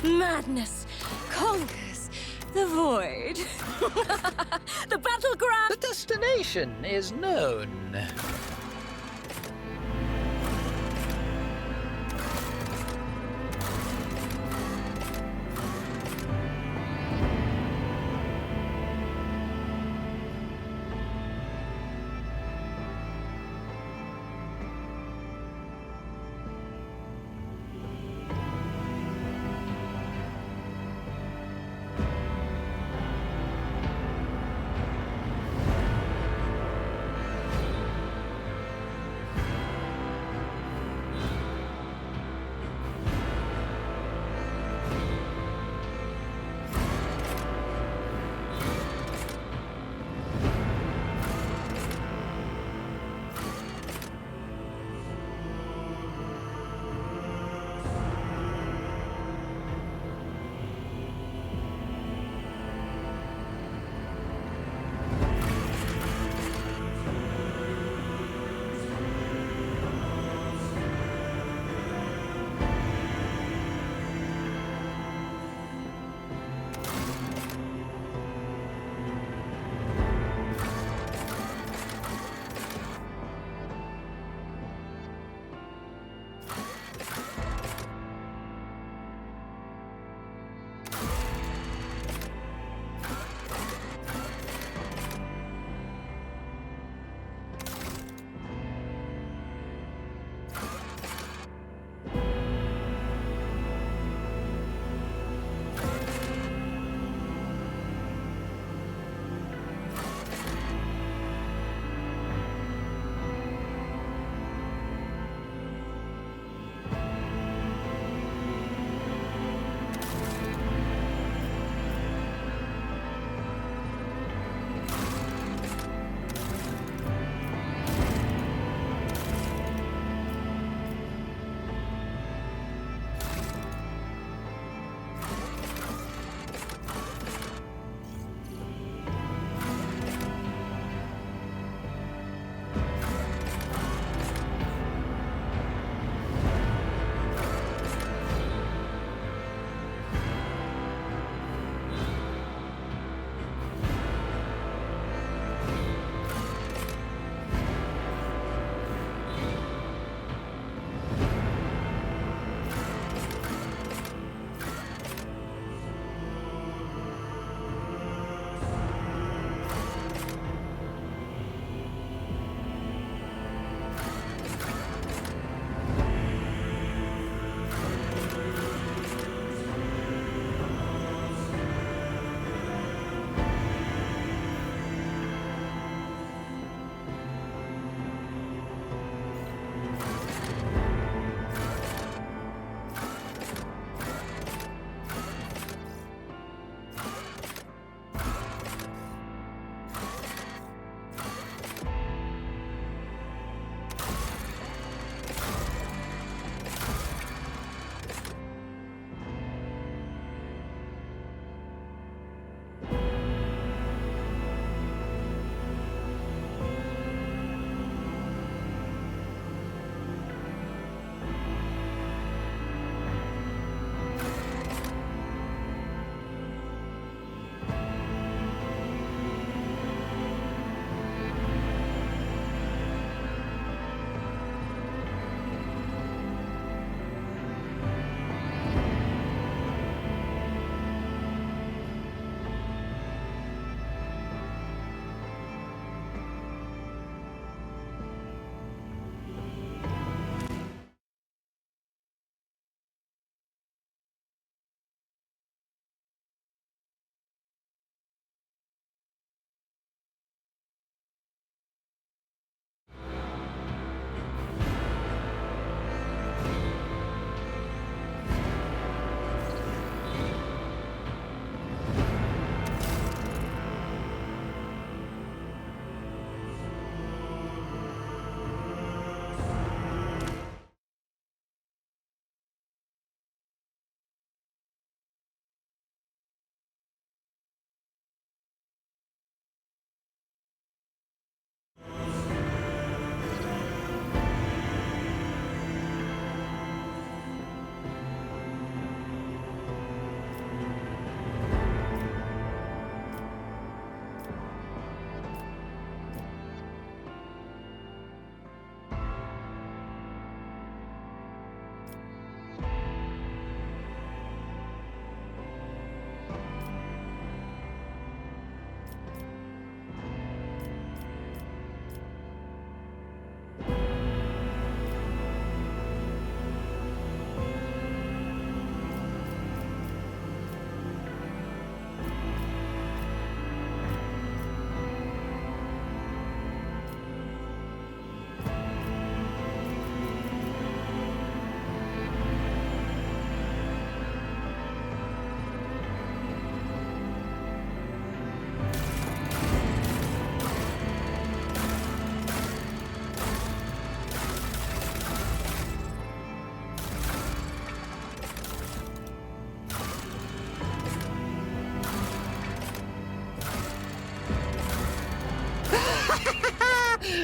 Madness conquers the void. The battleground. The destination is known.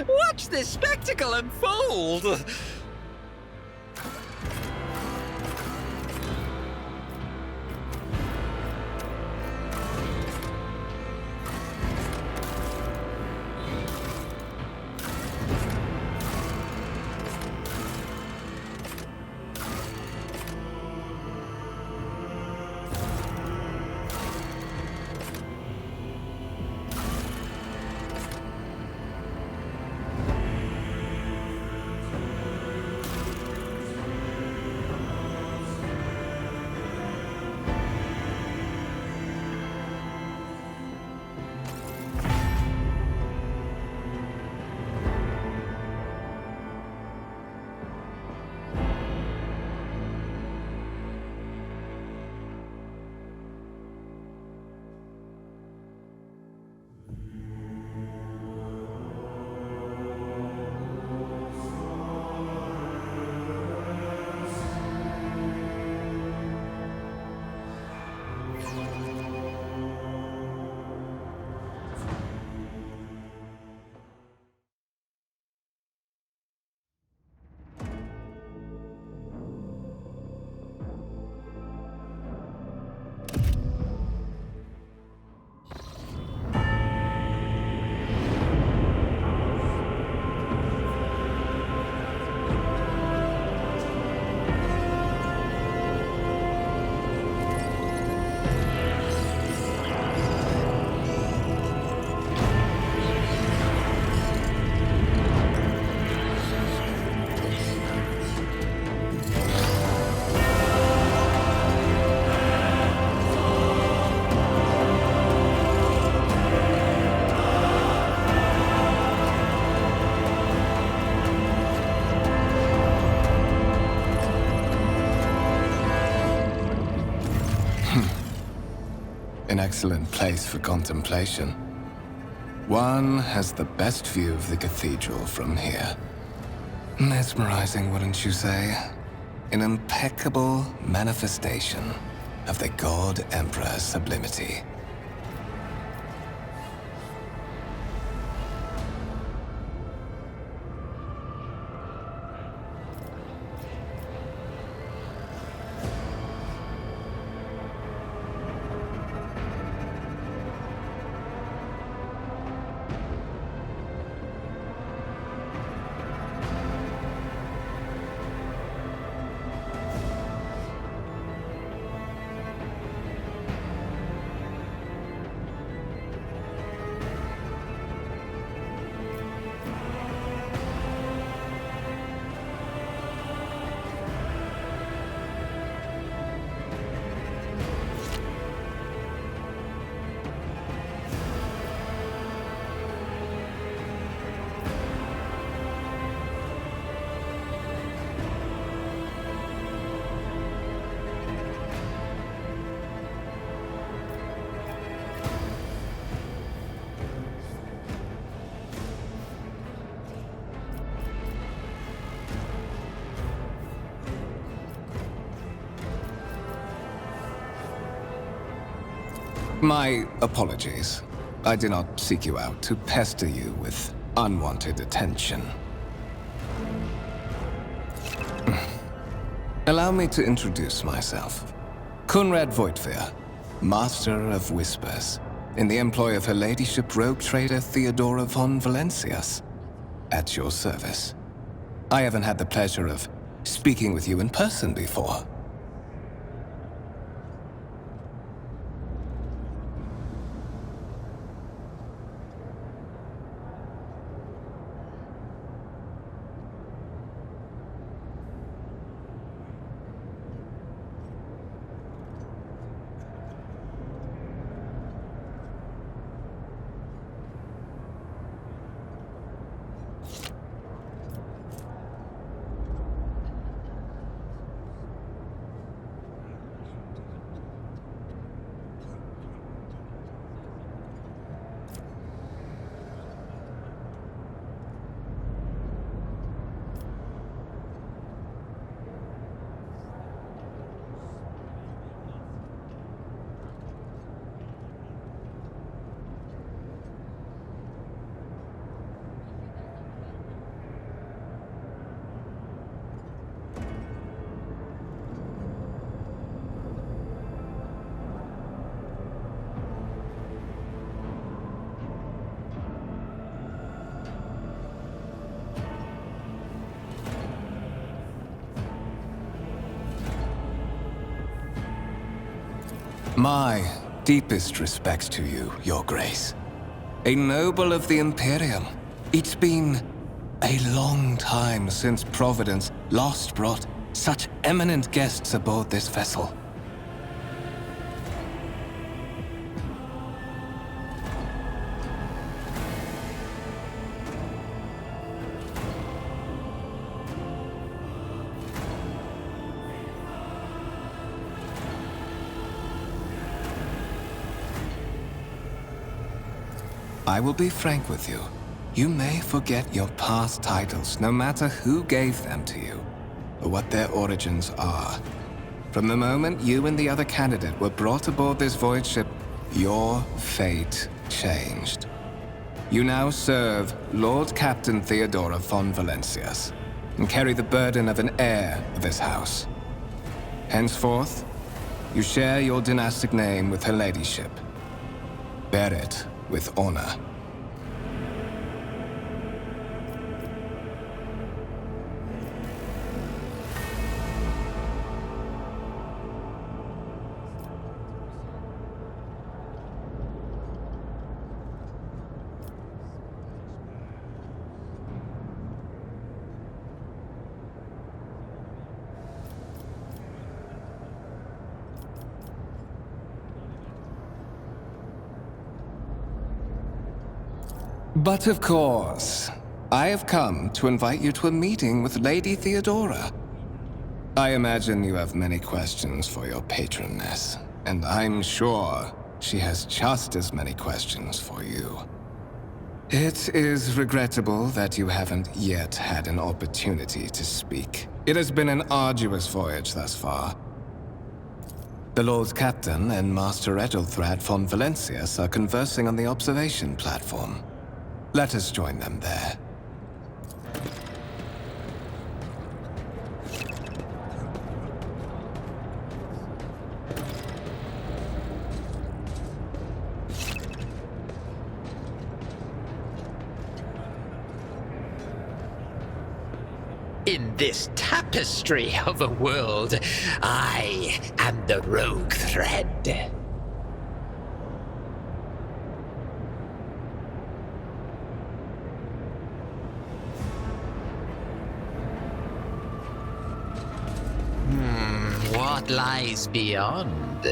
Watch this spectacle unfold! An excellent place for contemplation. One has the best view of the cathedral from here. Mesmerizing, wouldn't you say? An impeccable manifestation of the God Emperor's sublimity. My apologies. I did not seek you out to pester you with unwanted attention. Allow me to introduce myself. Conrad Voigtveer, Master of Whispers, in the employ of Her Ladyship rogue trader Theodora von Valencias. At your service. I haven't had the pleasure of speaking with you in person before. My deepest respects to you, Your Grace. A noble of the Imperium. It's been a long time since Providence last brought such eminent guests aboard this vessel. I will be frank with you. You may forget your past titles, no matter who gave them to you, or what their origins are. From the moment you and the other candidate were brought aboard this voyage ship, your fate changed. You now serve Lord Captain Theodora von Valencias, and carry the burden of an heir of this house. Henceforth, you share your dynastic name with her ladyship. Bear it with honor. But of course, I have come to invite you to a meeting with Lady Theodora. I imagine you have many questions for your patroness, and I'm sure she has just as many questions for you. It is regrettable that you haven't yet had an opportunity to speak. It has been an arduous voyage thus far. The Lord Captain and Master Ethelthrad von Valencias are conversing on the observation platform. Let us join them there. In this tapestry of a world, I am the rogue thread. What lies beyond?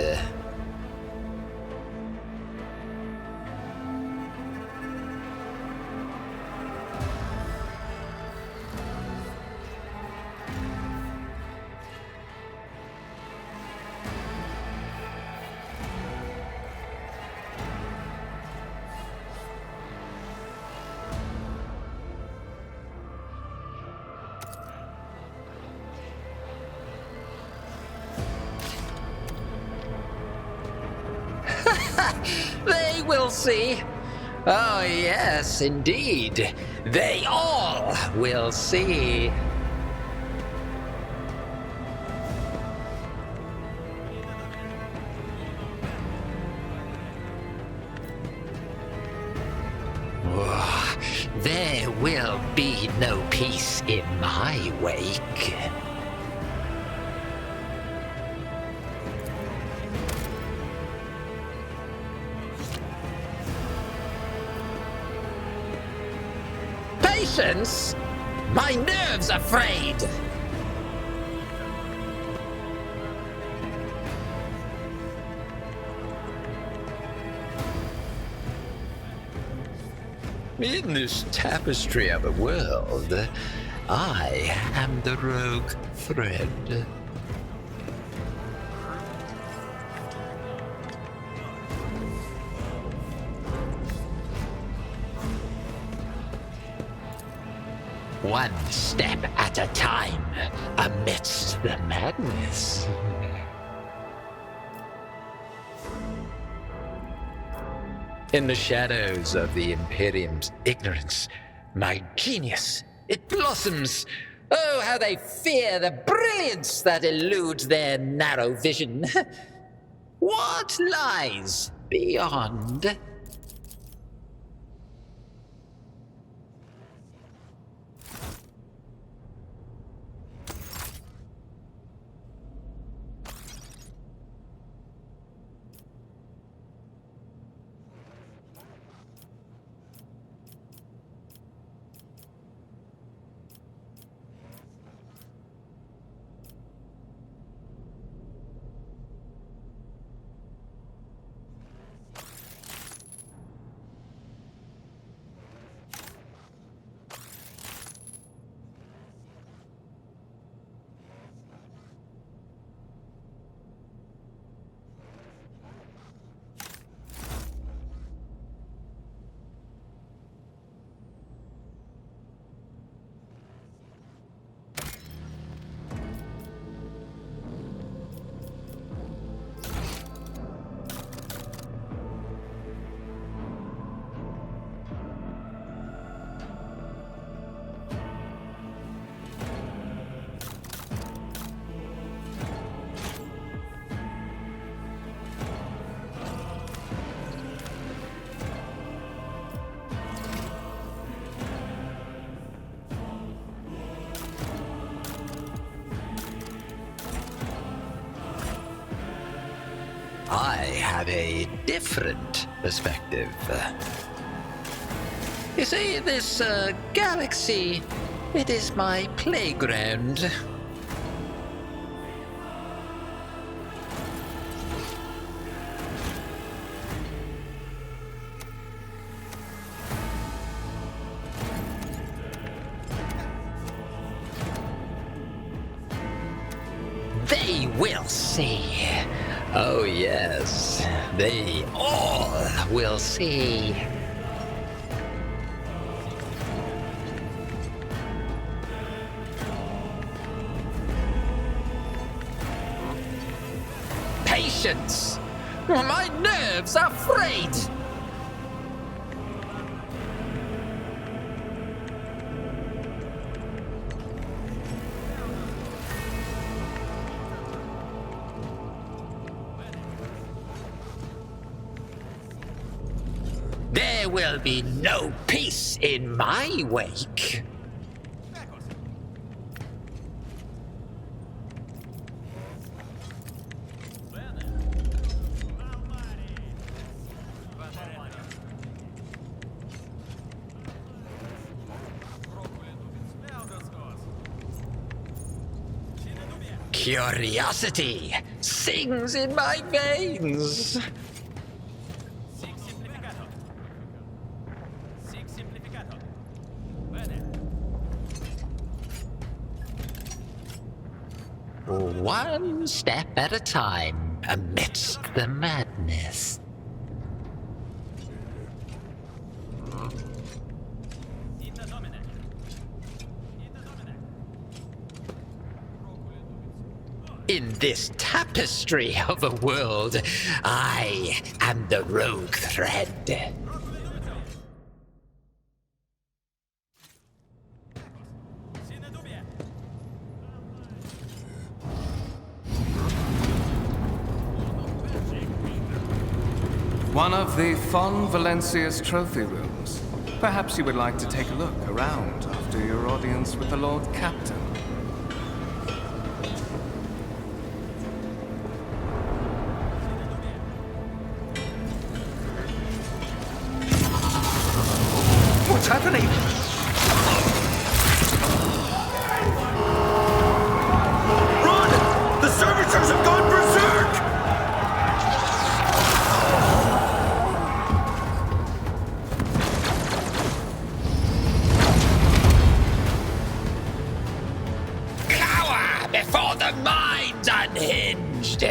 They will see. Oh, yes, indeed. They all will see. Oh, there will be no peace in my wake. Patience? My nerves are frayed. In this tapestry of a world, I am the rogue thread. One step at a time amidst the madness. In the shadows of the Imperium's ignorance, my genius, it blossoms. Oh, how they fear the brilliance that eludes their narrow vision. What lies beyond? I have a different perspective. You see, this galaxy, it is my playground. They will see. Oh yes, they all will see. Patience! My nerves are frayed! There will be no peace in my wake. Curiosity sings in my veins. One step at a time amidst the madness. In this tapestry of a world, I am the rogue thread. One of the Fon Valencia's trophy rooms. Perhaps you would like to take a look around after your audience with the Lord Captain. What's happening? Run! The servitors have gone berserk! Cower before the mind's unhinged.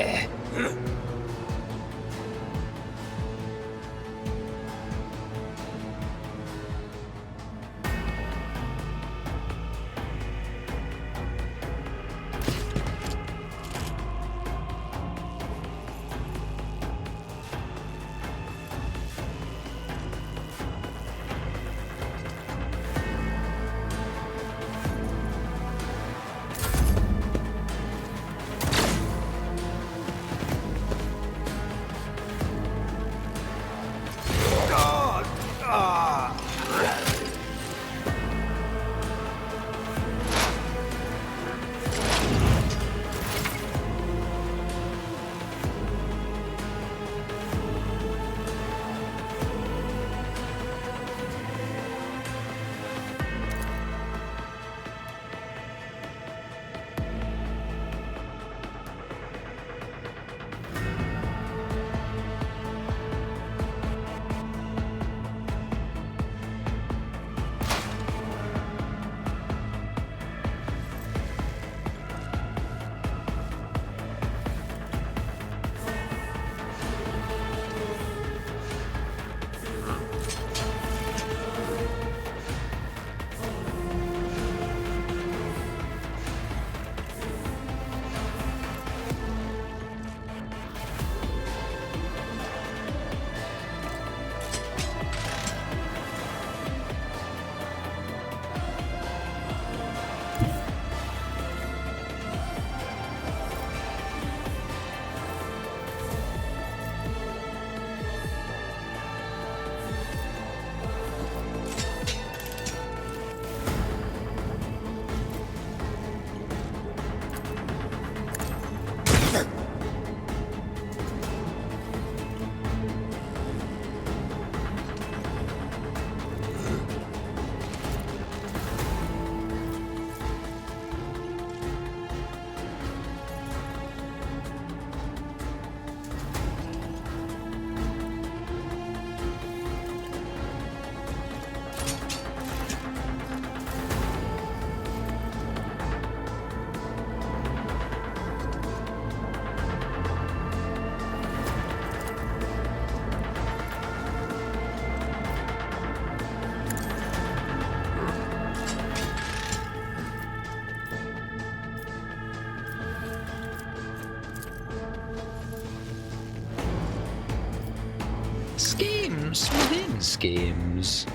schemes within schemes.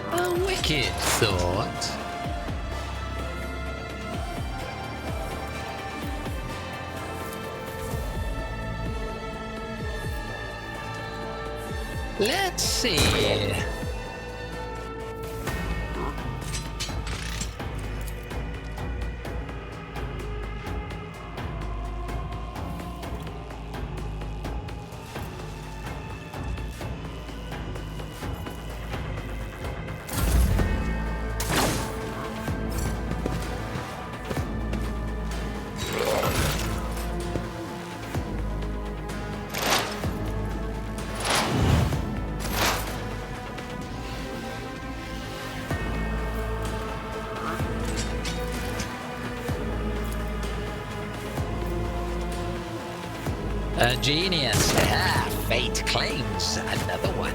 A wicked thought. Let's see. A genius. Ah, fate claims another one.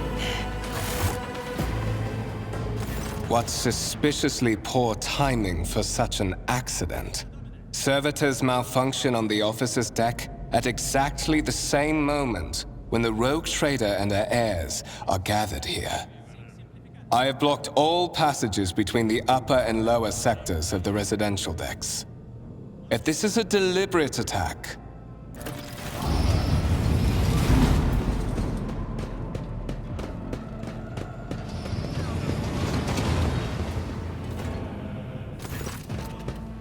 What suspiciously poor timing for such an accident. Servitors malfunction on the officer's deck at exactly the same moment when the rogue trader and her heirs are gathered here. I have blocked all passages between the upper and lower sectors of the residential decks. If this is a deliberate attack,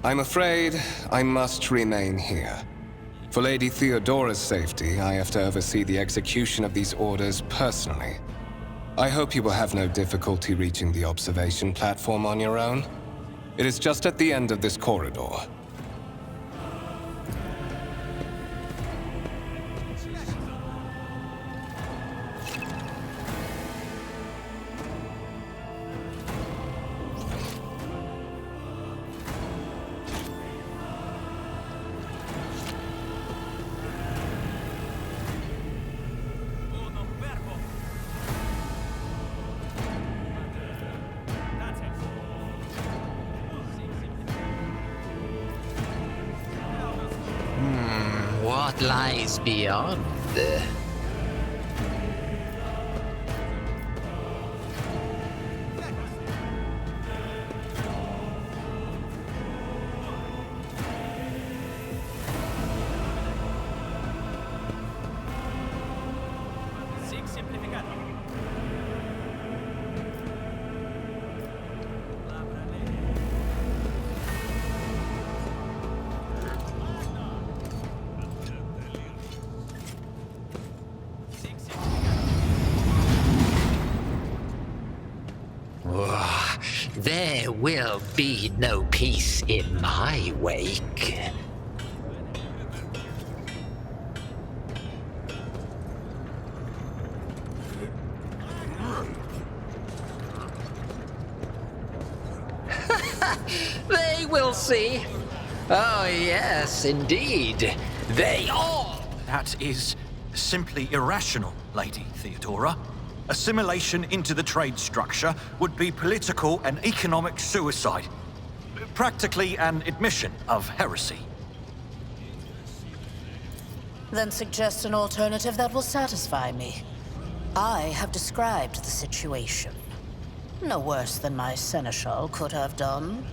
I'm afraid I must remain here. For Lady Theodora's safety, I have to oversee the execution of these orders personally. I hope you will have no difficulty reaching the observation platform on your own. It is just at the end of this corridor. What lies beyond? There will be no peace in my wake. They will see. Oh, yes, indeed. They all. That is simply irrational, Lady Theodora. Assimilation into the trade structure would be political and economic suicide. Practically an admission of heresy. Then suggest an alternative that will satisfy me. I have described the situation. No worse than my seneschal could have done.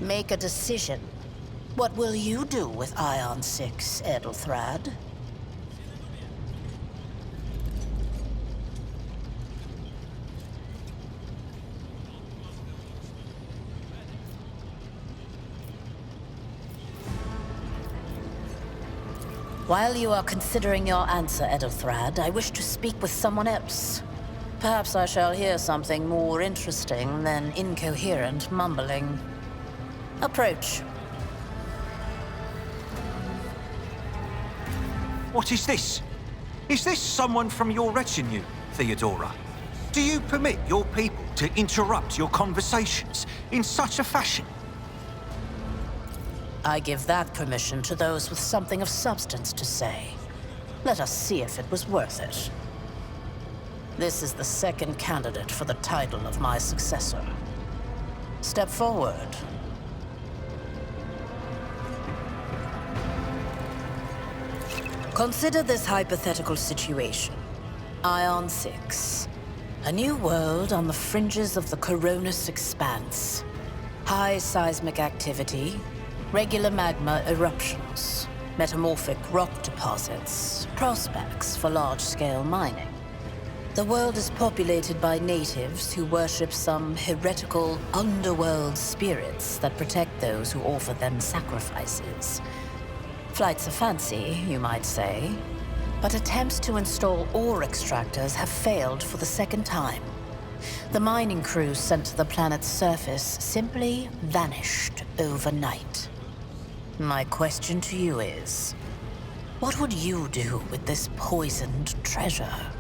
Make a decision. What will you do with Ion 6, Edelthrad? While you are considering your answer, Edelthrad, I wish to speak with someone else. Perhaps I shall hear something more interesting than incoherent mumbling. Approach. What is this? Is this someone from your retinue, Theodora? Do you permit your people to interrupt your conversations in such a fashion? I give that permission to those with something of substance to say. Let us see if it was worth it. This is the second candidate for the title of my successor. Step forward. Consider this hypothetical situation. Ion 6. A new world on the fringes of the Coronis Expanse. High seismic activity, regular magma eruptions, metamorphic rock deposits, prospects for large-scale mining. The world is populated by natives who worship some heretical underworld spirits that protect those who offer them sacrifices. Flights of fancy, you might say, but attempts to install ore extractors have failed for the second time. The mining crews sent to the planet's surface simply vanished overnight. My question to you is, what would you do with this poisoned treasure?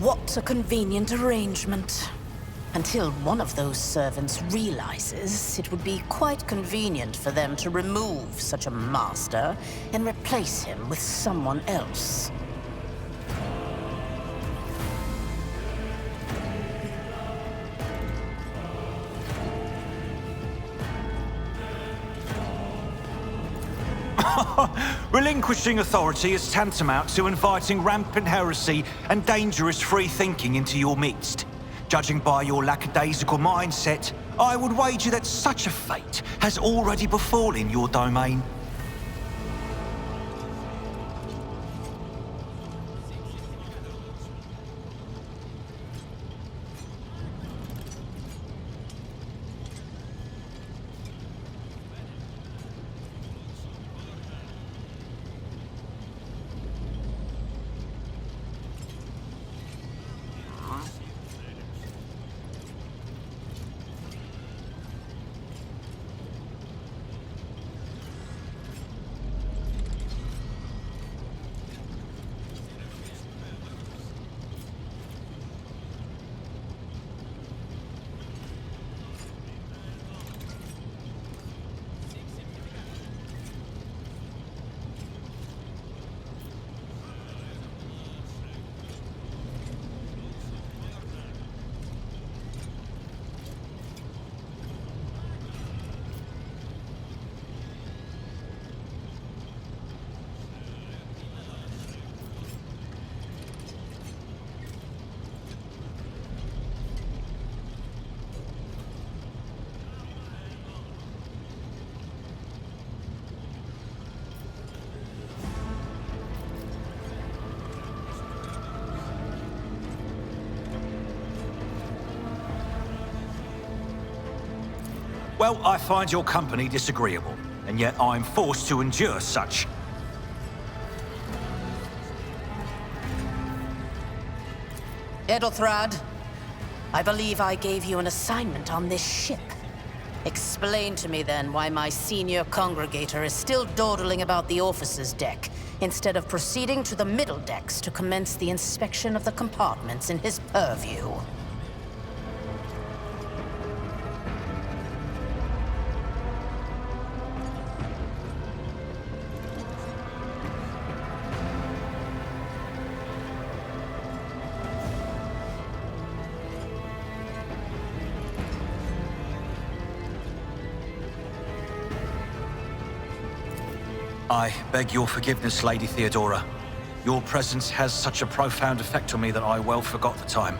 What a convenient arrangement. Until one of those servants realizes it would be quite convenient for them to remove such a master and replace him with someone else. Relinquishing authority is tantamount to inviting rampant heresy and dangerous free thinking into your midst. Judging by your lackadaisical mindset, I would wager that such a fate has already befallen your domain. Well, I find your company disagreeable, and yet I'm forced to endure such. Edelthrad, I believe I gave you an assignment on this ship. Explain to me then why my senior congregator is still dawdling about the officer's deck, instead of proceeding to the middle decks to commence the inspection of the compartments in his purview. I beg your forgiveness, Lady Theodora. Your presence has such a profound effect on me that I well forgot the time.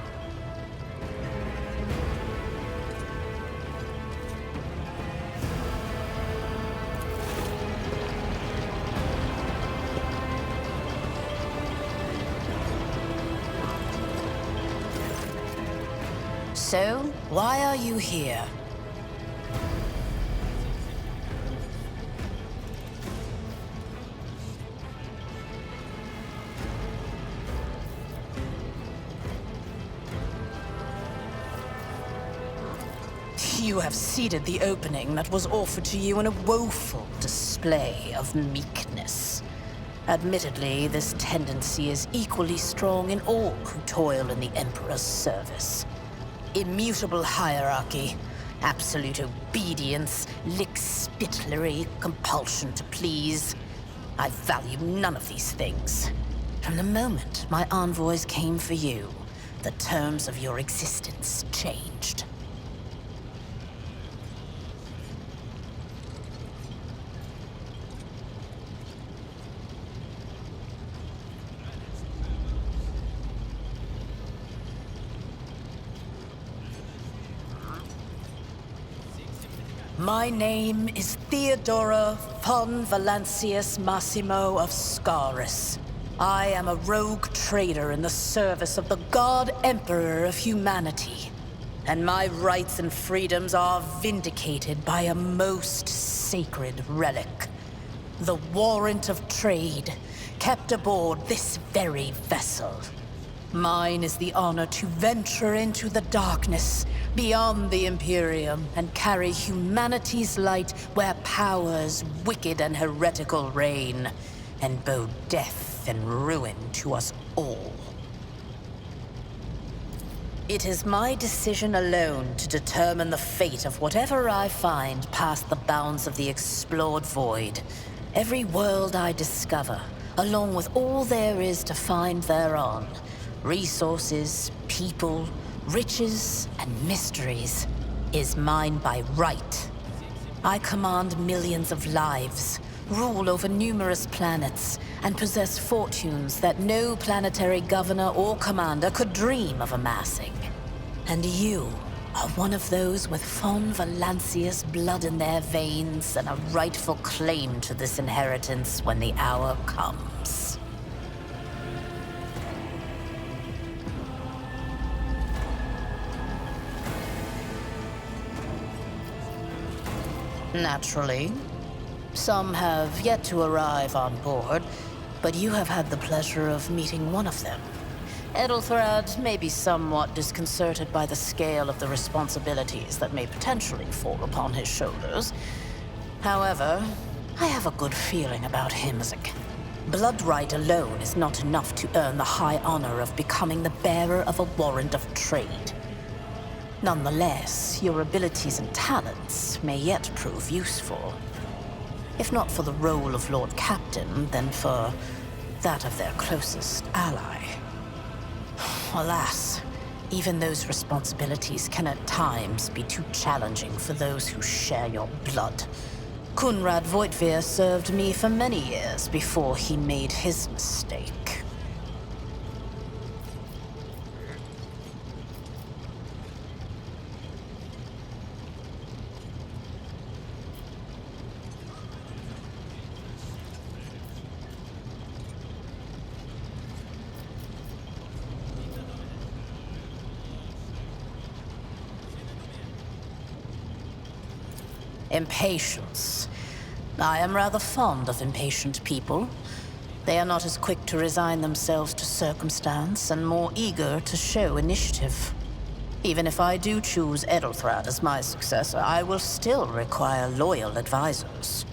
So, why are you here? You have seeded the opening that was offered to you in a woeful display of meekness. Admittedly, this tendency is equally strong in all who toil in the Emperor's service. Immutable hierarchy, absolute obedience, lickspittlery, compulsion to please. I value none of these things. From the moment my envoys came for you, the terms of your existence changed. My name is Theodora von Valancius Massimo of Scaris. I am a rogue trader in the service of the God Emperor of humanity. And my rights and freedoms are vindicated by a most sacred relic. The warrant of trade, kept aboard this very vessel. Mine is the honor to venture into the darkness, beyond the Imperium, and carry humanity's light where powers wicked and heretical reign, and bow death and ruin to us all. It is my decision alone to determine the fate of whatever I find past the bounds of the explored void. Every world I discover, along with all there is to find thereon. Resources, people, riches, and mysteries is mine by right. I command millions of lives, rule over numerous planets, and possess fortunes that no planetary governor or commander could dream of amassing. And you are one of those with Fon Valancia's blood in their veins and a rightful claim to this inheritance when the hour comes. Naturally, some have yet to arrive on board, but you have had the pleasure of meeting one of them. Edelthrad may be somewhat disconcerted by the scale of the responsibilities that may potentially fall upon his shoulders. However, I have a good feeling about him as a... Blood right alone is not enough to earn the high honor of becoming the bearer of a warrant of trade. Nonetheless, your abilities and talents may yet prove useful. If not for the role of Lord Captain, then for that of their closest ally. Alas, even those responsibilities can at times be too challenging for those who share your blood. Kunrad Voitvir served me for many years before he made his mistake. Impatience. I am rather fond of impatient people. They are not as quick to resign themselves to circumstance and more eager to show initiative. Even if I do choose Edelthrad as my successor, I will still require loyal advisors.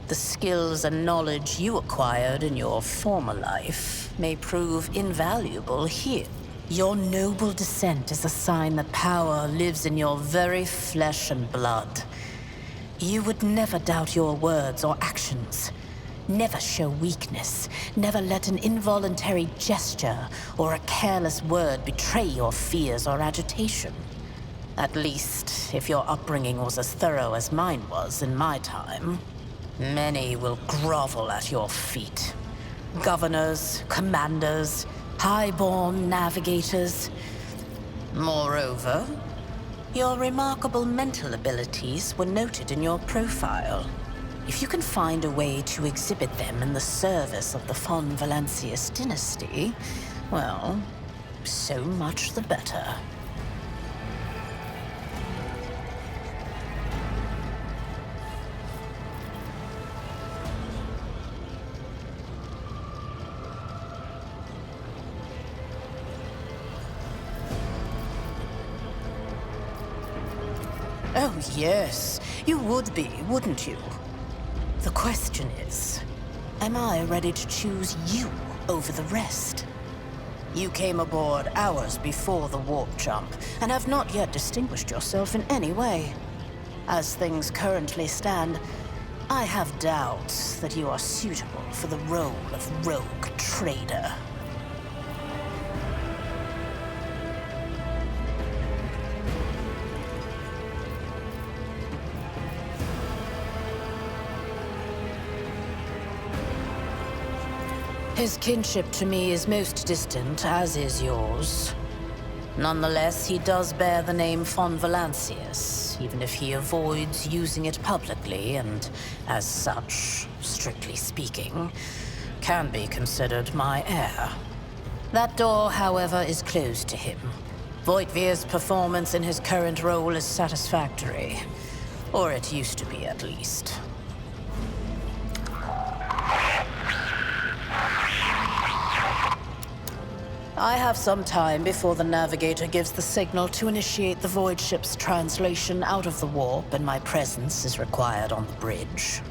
The skills and knowledge you acquired in your former life may prove invaluable here. Your noble descent is a sign that power lives in your very flesh and blood. You would never doubt your words or actions. Never show weakness. Never let an involuntary gesture or a careless word betray your fears or agitation. At least, if your upbringing was as thorough as mine was in my time. Many will grovel at your feet. Governors, commanders, highborn navigators. Moreover, your remarkable mental abilities were noted in your profile. If you can find a way to exhibit them in the service of the Fon Valancius dynasty, well, so much the better. Oh, yes. You would be, wouldn't you? The question is, am I ready to choose you over the rest? You came aboard hours before the warp jump, and have not yet distinguished yourself in any way. As things currently stand, I have doubts that you are suitable for the role of rogue trader. His kinship to me is most distant, as is yours. Nonetheless, he does bear the name Fon Valancius, even if he avoids using it publicly, and as such, strictly speaking, can be considered my heir. That door, however, is closed to him. Voitvir's performance in his current role is satisfactory. Or it used to be, at least. I have some time before the navigator gives the signal to initiate the void ship's translation out of the warp, and my presence is required on the bridge.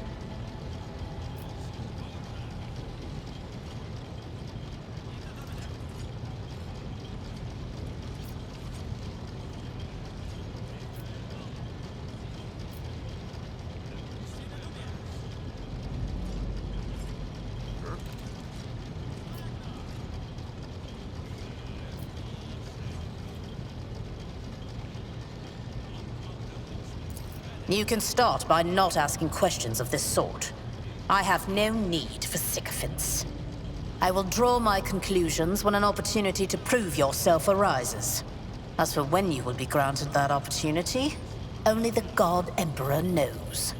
You can start by not asking questions of this sort. I have no need for sycophants. I will draw my conclusions when an opportunity to prove yourself arises. As for when you will be granted that opportunity, only the God Emperor knows.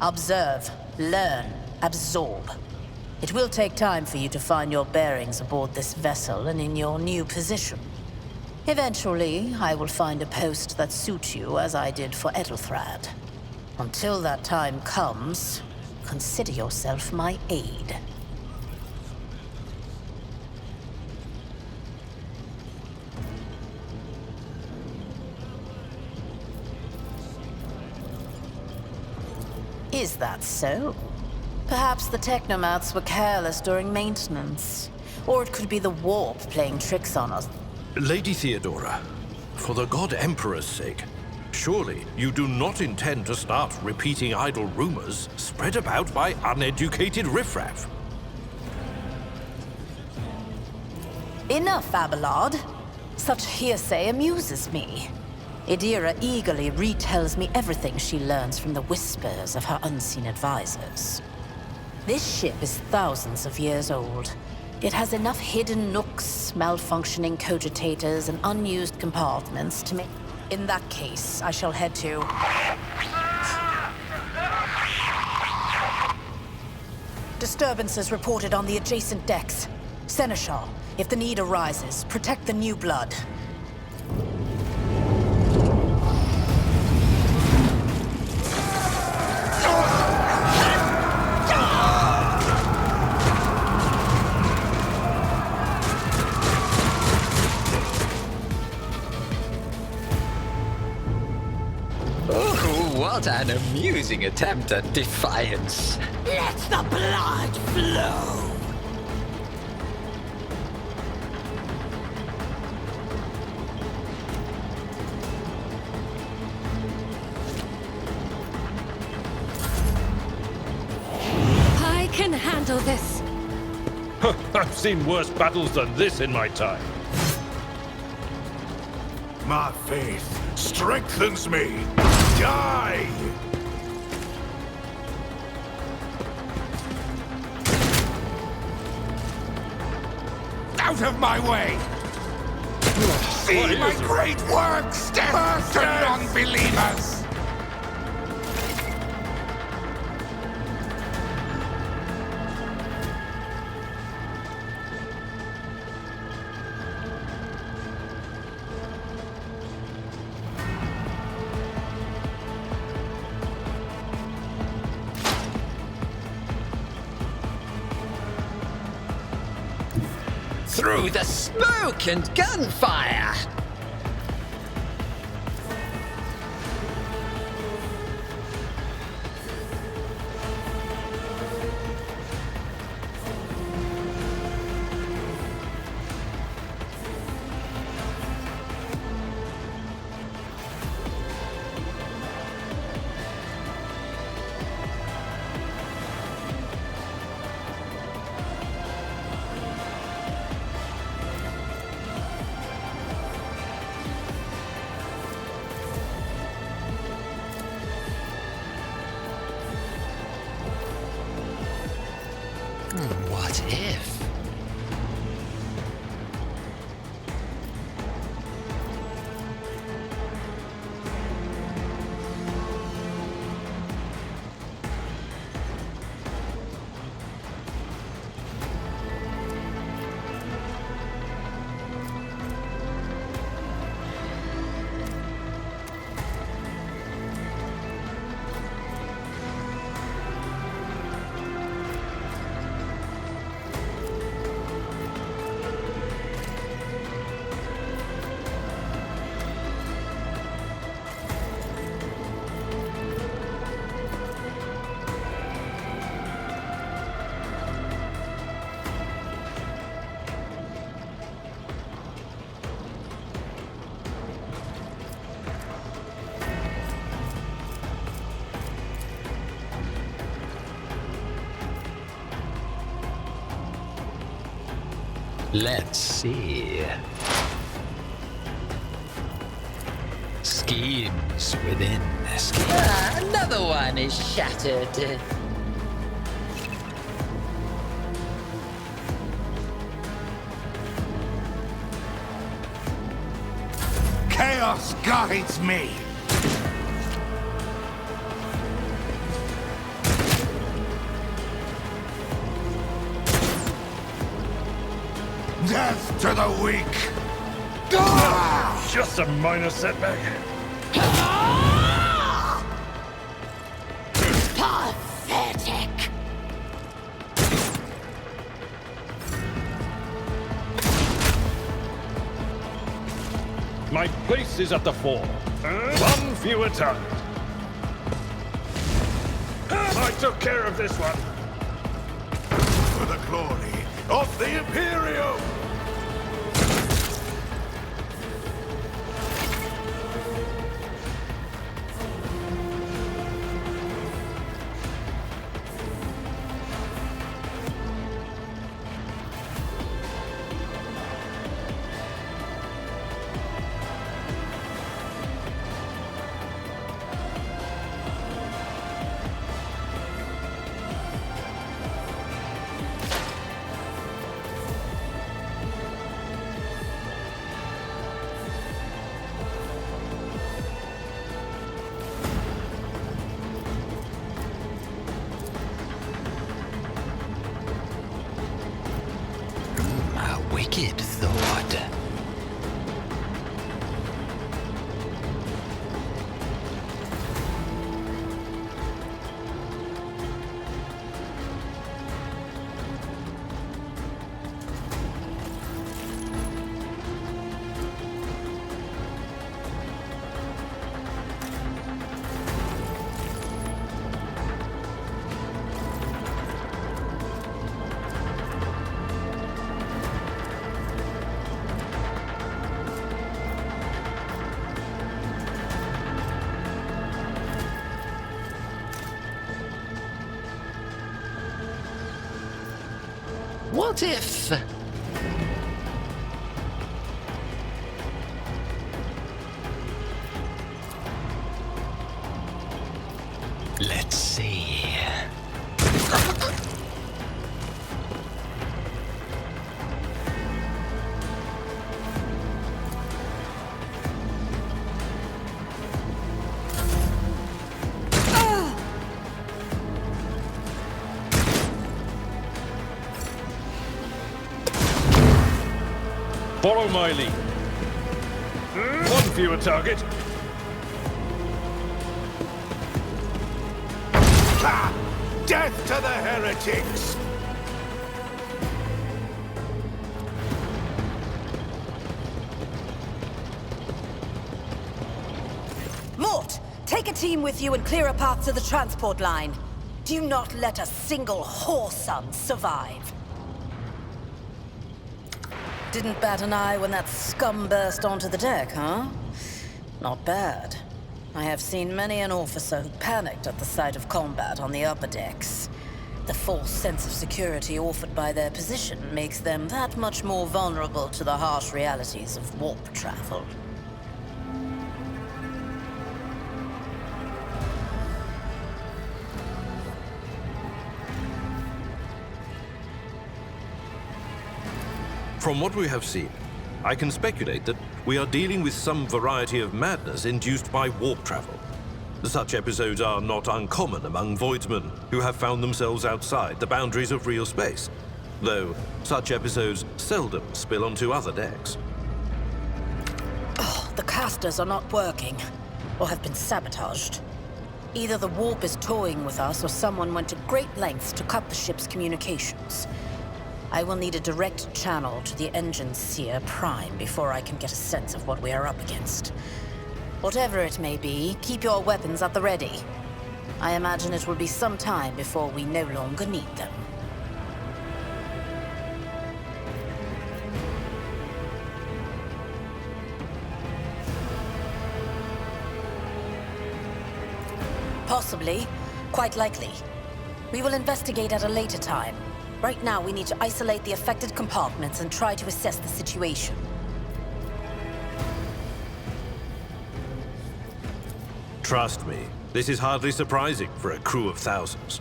Observe, learn, absorb. It will take time for you to find your bearings aboard this vessel and in your new position. Eventually, I will find a post that suits you as I did for Ethelthrad. Until that time comes, consider yourself my aide. Is that so? Perhaps the technomats were careless during maintenance. Or it could be the warp playing tricks on us. Lady Theodora, for the God Emperor's sake, surely you do not intend to start repeating idle rumors spread about by uneducated riffraff. Enough, Abelard. Such hearsay amuses me. Idira eagerly retells me everything she learns from the whispers of her unseen advisors. This ship is thousands of years old. It has enough hidden nooks, malfunctioning cogitators, and unused compartments to make... In that case, I shall head to... Disturbances reported on the adjacent decks. Seneschal, if the need arises, protect the new blood. What an amusing attempt at defiance. Let the blood flow! I can handle this. I've seen worse battles than this in my time. My faith strengthens me. Die! Out of my way! See my great works, death to non-believers! Through the smoke and gunfire! What if? Let's see. Schemes within a scheme. Another one is shattered. Chaos guides me! Death to the weak! Just a minor setback. Pathetic! My place is at the fore. One fewer target. I took care of this one. For the glory of the Imperium! A wicked thought. What if... Let's see... Follow my lead. One fewer target. Ha! Death to the heretics! Mort, take a team with you and clear a path to the transport line. Do not let a single whoreson survive. Didn't bat an eye when that scum burst onto the deck, huh? Not bad. I have seen many an officer who panicked at the sight of combat on the upper decks. The false sense of security offered by their position makes them that much more vulnerable to the harsh realities of warp travel. From what we have seen, I can speculate that we are dealing with some variety of madness induced by warp travel. Such episodes are not uncommon among voidsmen who have found themselves outside the boundaries of real space, though such episodes seldom spill onto other decks. Oh, the casters are not working, or have been sabotaged. Either the warp is toying with us, or someone went to great lengths to cut the ship's communications. I will need a direct channel to the engine seer Prime before I can get a sense of what we are up against. Whatever it may be, keep your weapons at the ready. I imagine it will be some time before we no longer need them. Possibly. Quite likely. We will investigate at a later time. Right now, we need to isolate the affected compartments and try to assess the situation. Trust me, this is hardly surprising for a crew of thousands.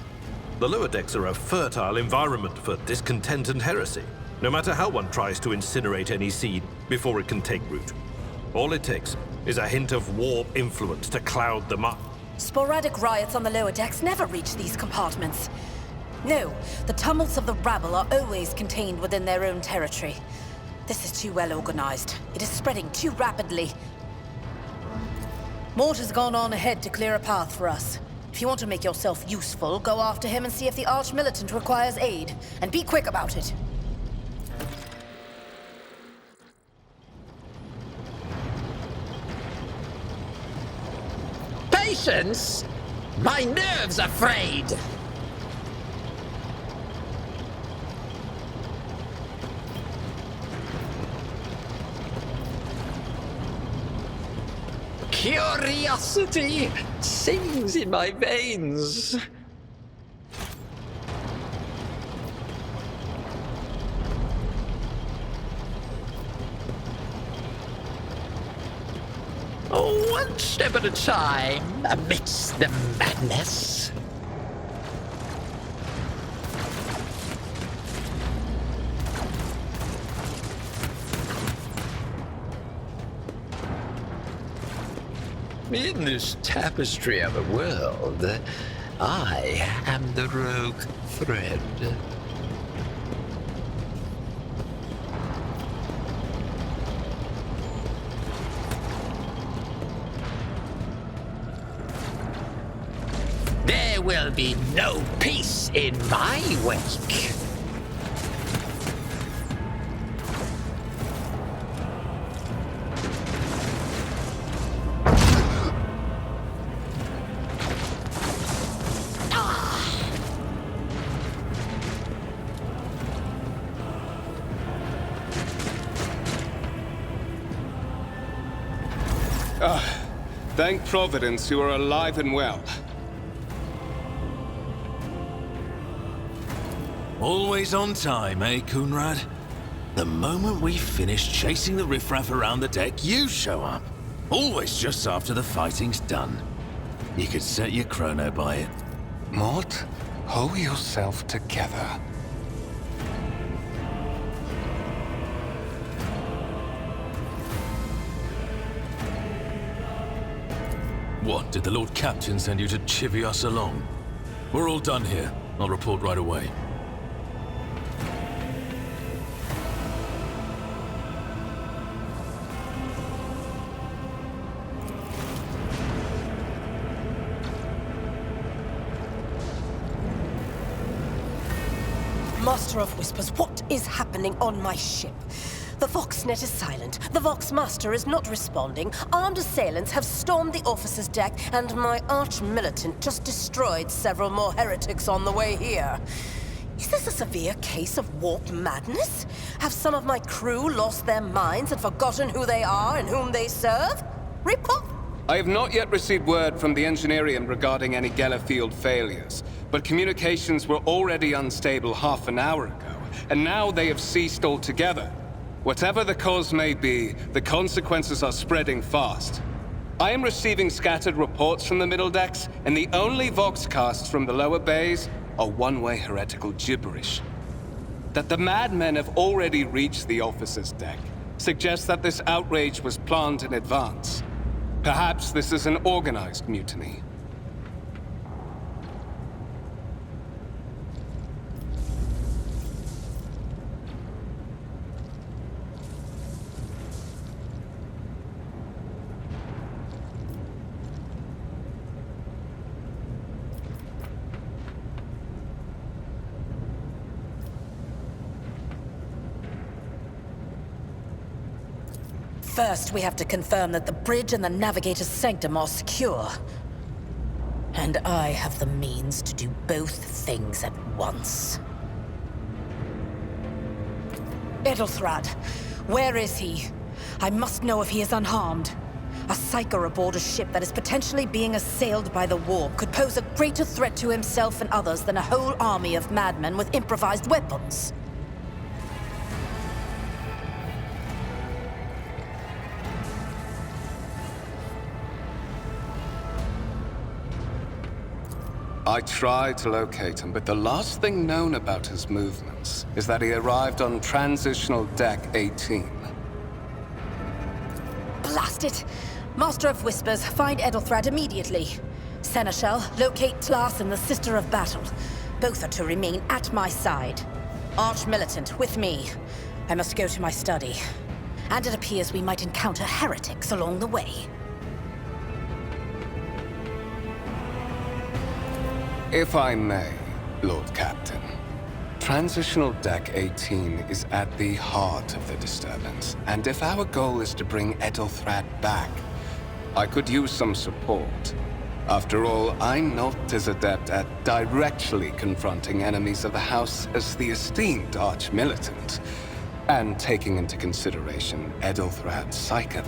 The lower decks are a fertile environment for discontent and heresy, no matter how one tries to incinerate any seed before it can take root. All it takes is a hint of warp influence to cloud them up. Sporadic riots on the lower decks never reach these compartments. No, the tumults of the rabble are always contained within their own territory. This is too well organized. It is spreading too rapidly. Mort has gone on ahead to clear a path for us. If you want to make yourself useful, go after him and see if the Arch-Militant requires aid. And be quick about it. Patience? My nerves are frayed! Curiosity sings in my veins. Oh, one step at a time, amidst the madness. In this tapestry of a world, I am the rogue thread. There will be no peace in my wake. Thank Providence you are alive and well. Always on time, eh, Coonrad? The moment we finish chasing the riffraff around the deck, you show up. Always just after the fighting's done. You could set your chrono by it. Mort, hold yourself together. What, did the Lord Captain send you to chivvy us along? We're all done here. I'll report right away. Master of Whispers, what is happening on my ship? The Voxnet is silent. The Voxmaster is not responding. Armed assailants have stormed the officer's deck, and my arch-militant just destroyed several more heretics on the way here. Is this a severe case of warp madness? Have some of my crew lost their minds and forgotten who they are and whom they serve? Rip-off? I have not yet received word from the Engineerium regarding any Gellerfield failures, but communications were already unstable half an hour ago, and now they have ceased altogether. Whatever the cause may be, the consequences are spreading fast. I am receiving scattered reports from the middle decks, and the only voxcasts from the lower bays are one-way heretical gibberish. That the madmen have already reached the officer's deck suggests that this outrage was planned in advance. Perhaps this is an organized mutiny. First, we have to confirm that the bridge and the navigator's sanctum are secure. And I have the means to do both things at once. Edelthrad, where is he? I must know if he is unharmed. A psyker aboard a ship that is potentially being assailed by the warp could pose a greater threat to himself and others than a whole army of madmen with improvised weapons. I tried to locate him, but the last thing known about his movements is that he arrived on Transitional Deck 18. Blast it! Master of Whispers, find Edelthrad immediately. Seneschal, locate Tlas and the Sister of Battle. Both are to remain at my side. Arch-Militant, with me. I must go to my study. And it appears we might encounter heretics along the way. If I may, Lord Captain. Transitional Deck 18 is at the heart of the disturbance, and if our goal is to bring Edelthrad back, I could use some support. After all, I'm not as adept at directly confronting enemies of the House as the esteemed Arch-Militant, and taking into consideration Edelthrad's psyche.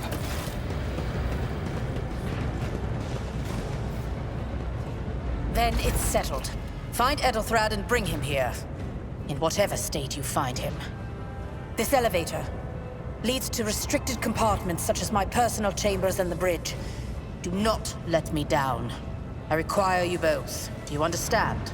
Then it's settled. Find Edelthrad and bring him here. In whatever state you find him. This elevator leads to restricted compartments such as my personal chambers and the bridge. Do not let me down. I require you both. Do you understand?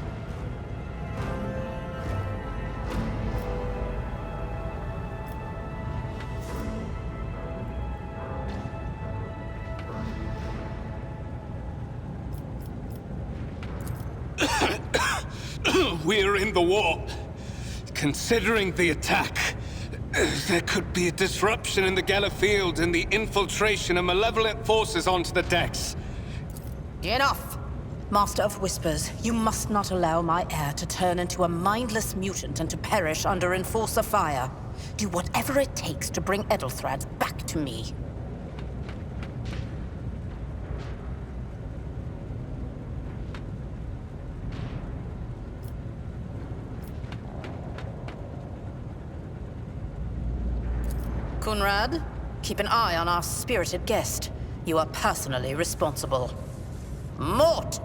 We're in the war. Considering the attack, there could be a disruption in the Geller field and the infiltration of malevolent forces onto the decks. Enough! Master of Whispers, you must not allow my heir to turn into a mindless mutant and to perish under Enforcer fire. Do whatever it takes to bring Edelthrad back to me. Kunrad, keep an eye on our spirited guest. You are personally responsible. Mort!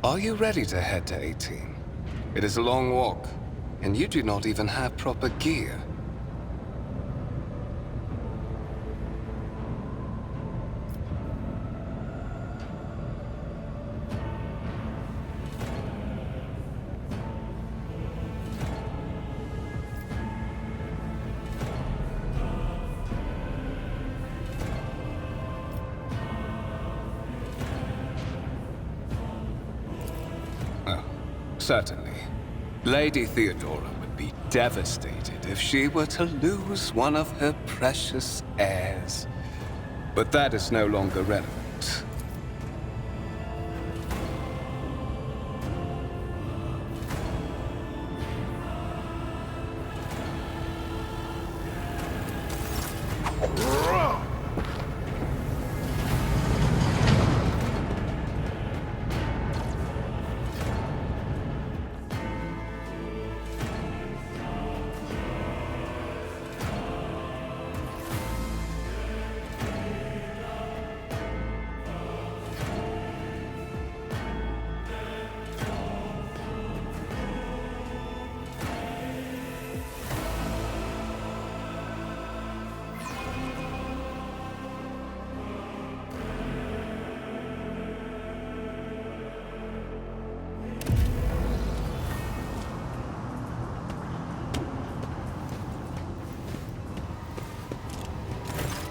Are you ready to head to 18? It is a long walk, and you do not even have proper gear. Certainly. Lady Theodora would be devastated if she were to lose one of her precious heirs. But that is no longer relevant.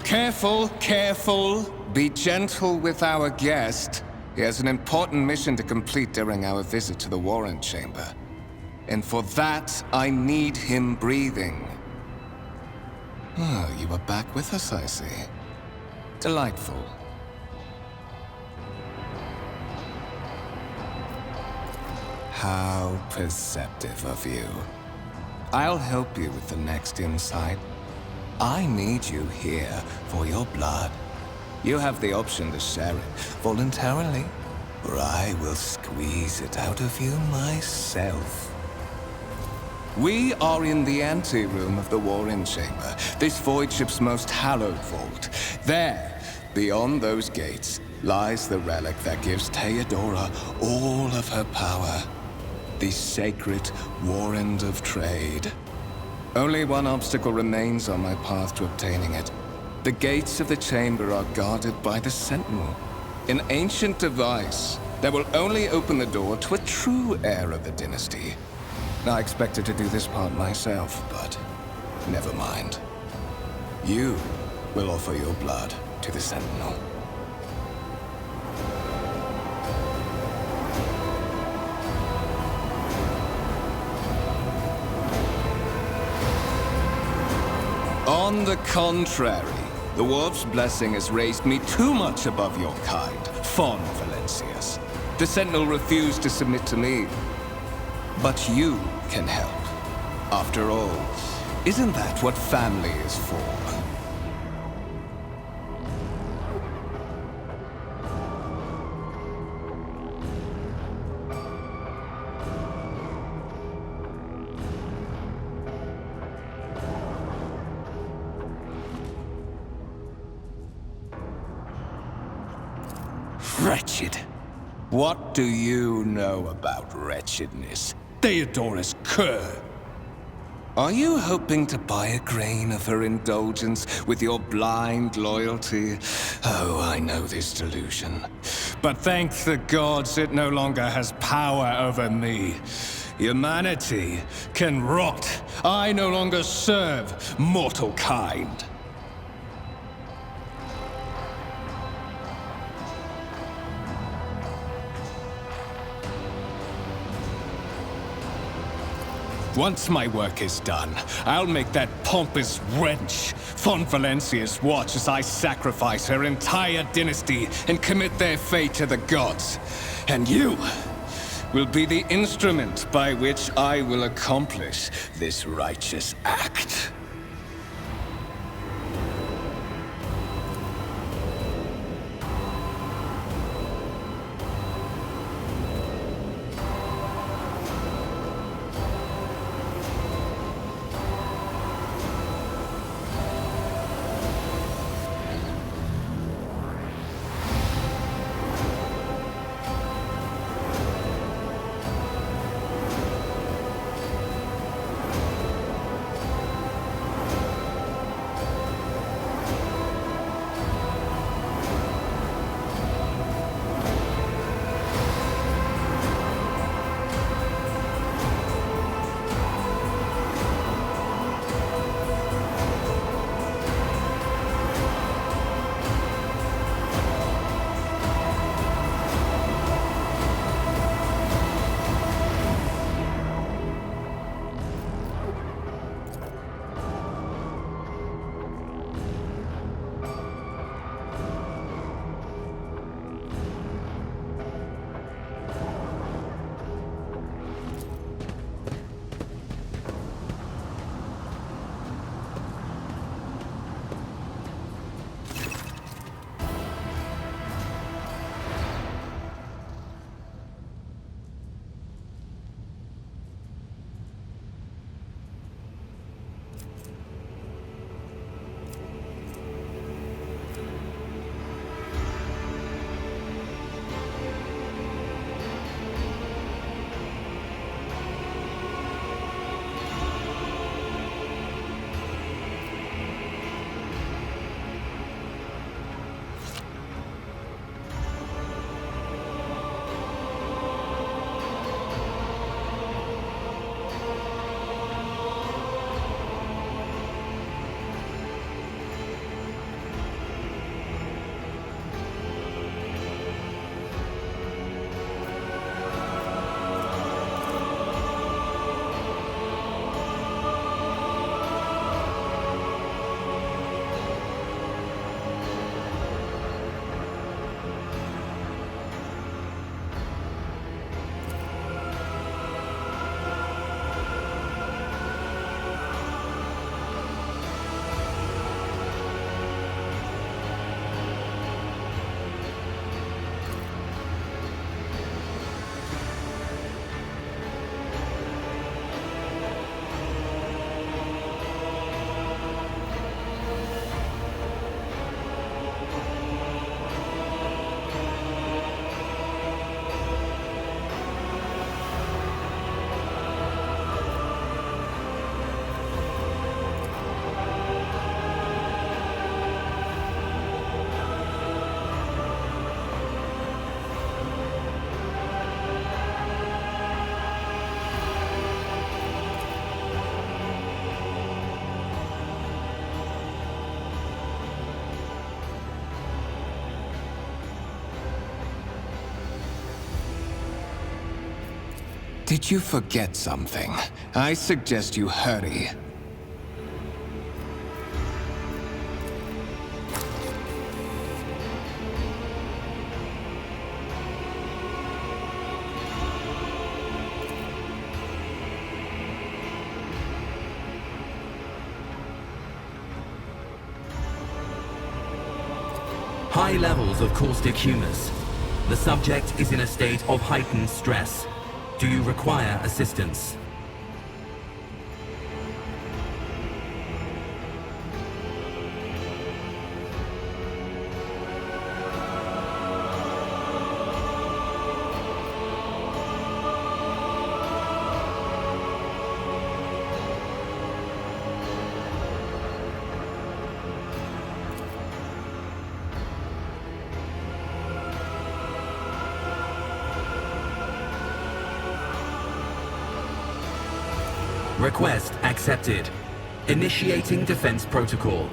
Careful, careful. Be gentle with our guest. He has an important mission to complete during our visit to the Warren Chamber. And for that, I need him breathing. Oh, you are back with us, I see. Delightful. How perceptive of you. I'll help you with the next insight. I need you here for your blood. You have the option to share it voluntarily, or I will squeeze it out of you myself. We are in the anteroom of the Warren Chamber, this void ship's most hallowed vault. There, Beyond those gates lies the relic that gives Theodora all of her power. The sacred Warrant of Trade. Only one obstacle remains on my path to obtaining it. The gates of the chamber are guarded by the Sentinel. An ancient device that will only open the door to a true heir of the dynasty. I expected to do this part myself, but never mind. You will offer your blood to the Sentinel. On the contrary, the Dwarf's blessing has raised me too much above your kind, Fon Valencius. The Sentinel refused to submit to me. But you can help. After all, isn't that what family is for? Wretched. What do you know about wretchedness, Theodora's cur? Are you hoping to buy a grain of her indulgence with your blind loyalty? Oh, I know this delusion. But thank the gods it no longer has power over me. Humanity can rot. I no longer serve mortal kind. Once my work is done, I'll make that pompous wench Fon Valencius watch as I sacrifice her entire dynasty and commit their fate to the gods. And you will be the instrument by which I will accomplish this righteous act. Did you forget something? I suggest you hurry. High levels of caustic humors. The subject is in a state of heightened stress. Do you require assistance? Request accepted. Initiating defense protocol.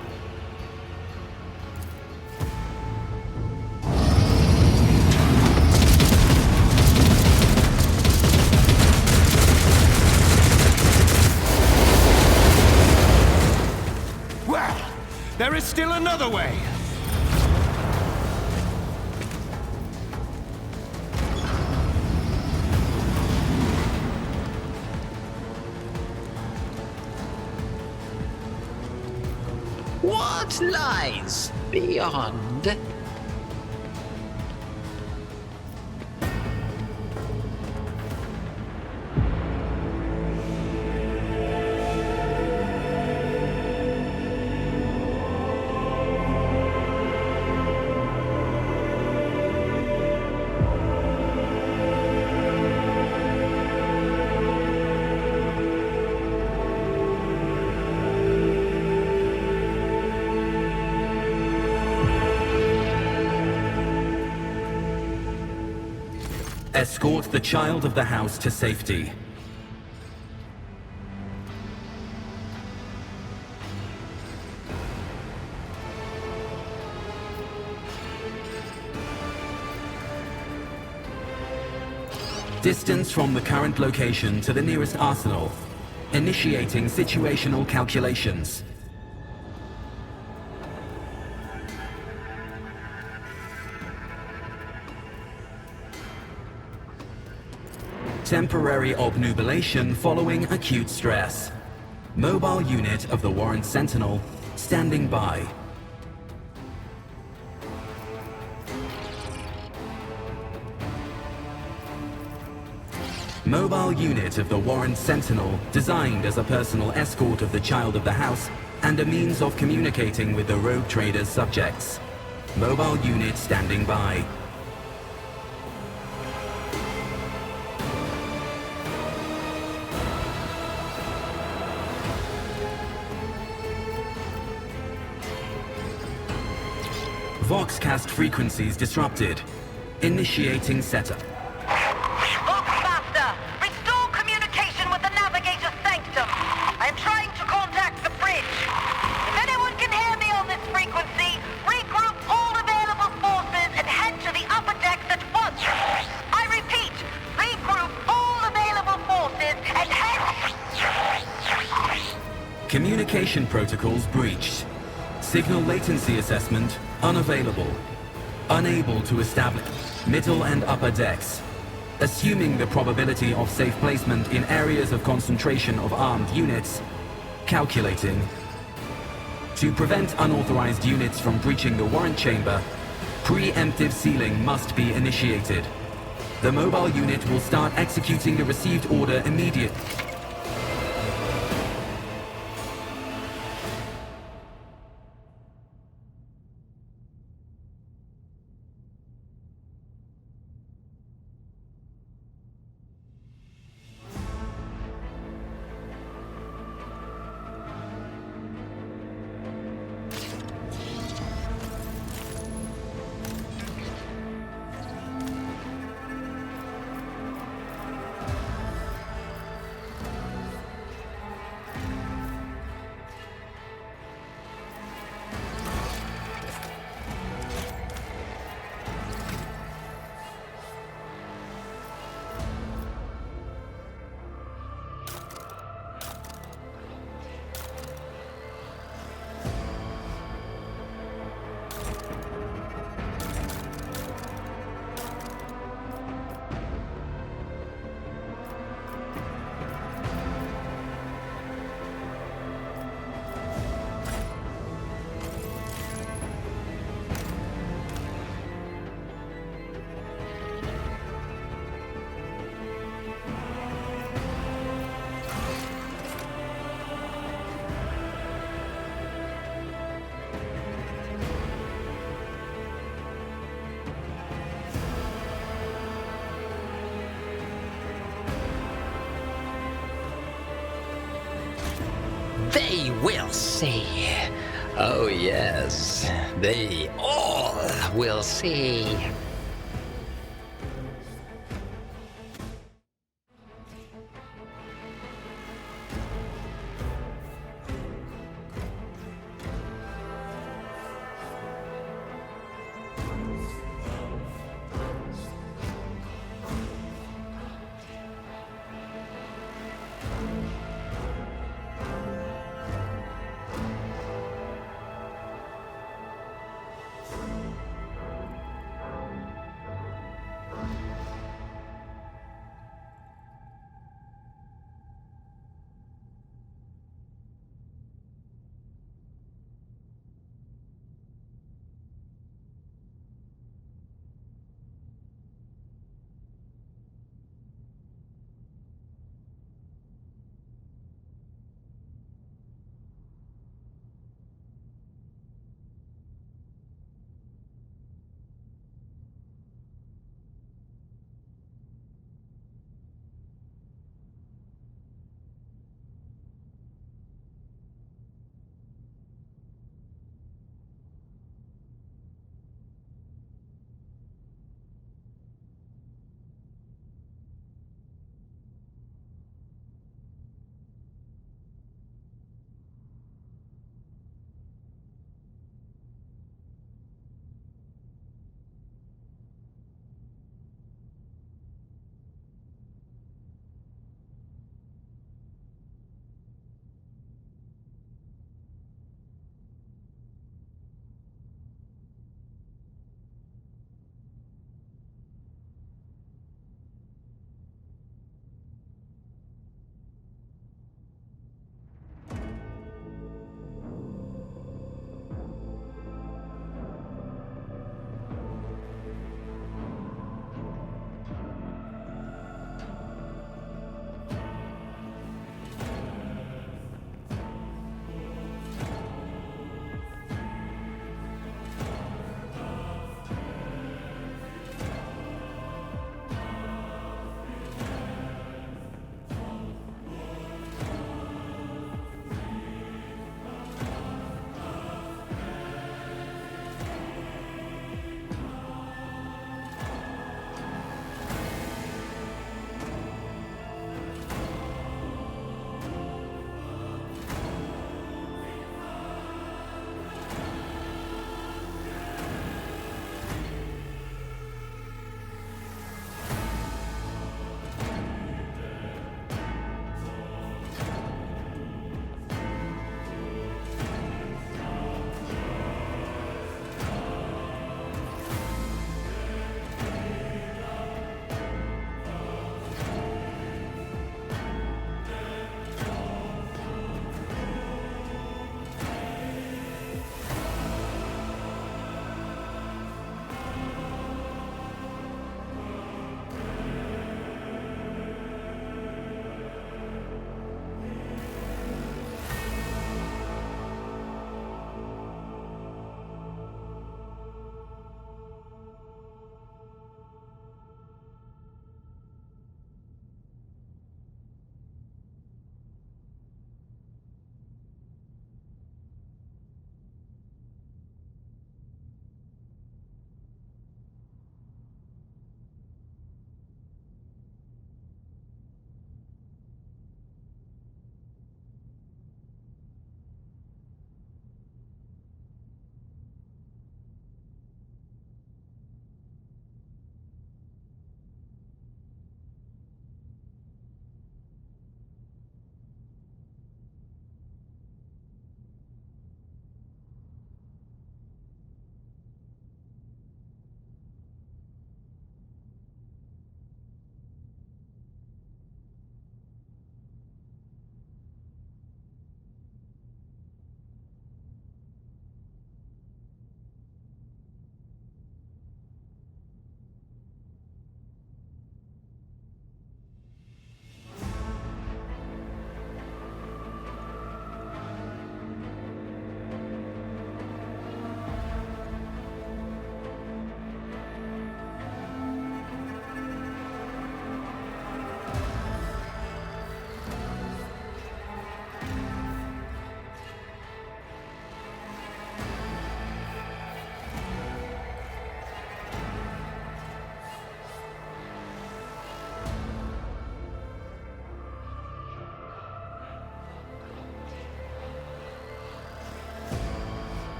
Well, there is still another way. What lies beyond? Escort the child of the house to safety. Distance from the current location to the nearest arsenal. Initiating situational calculations. Temporary obnubilation following acute stress. Mobile unit of the Warrant Sentinel standing by. Mobile unit of the Warrant Sentinel designed as a personal escort of the child of the house and a means of communicating with the rogue trader's subjects. Mobile unit standing by. Voxcast frequencies disrupted. Initiating setup. Voxmaster, restore communication with the Navigator Sanctum. I'm trying to contact the bridge. If anyone can hear me on this frequency, regroup all available forces and head to the upper decks at once. I repeat, regroup all available forces and head... Communication protocols breached. Signal latency assessment unavailable. Unable to establish middle and upper decks. Assuming the probability of safe placement in areas of concentration of armed units. Calculating. To prevent unauthorized units from breaching the warrant chamber, preemptive sealing must be initiated. The mobile unit will start executing the received order immediately. They will see. Oh, yes. They all will see.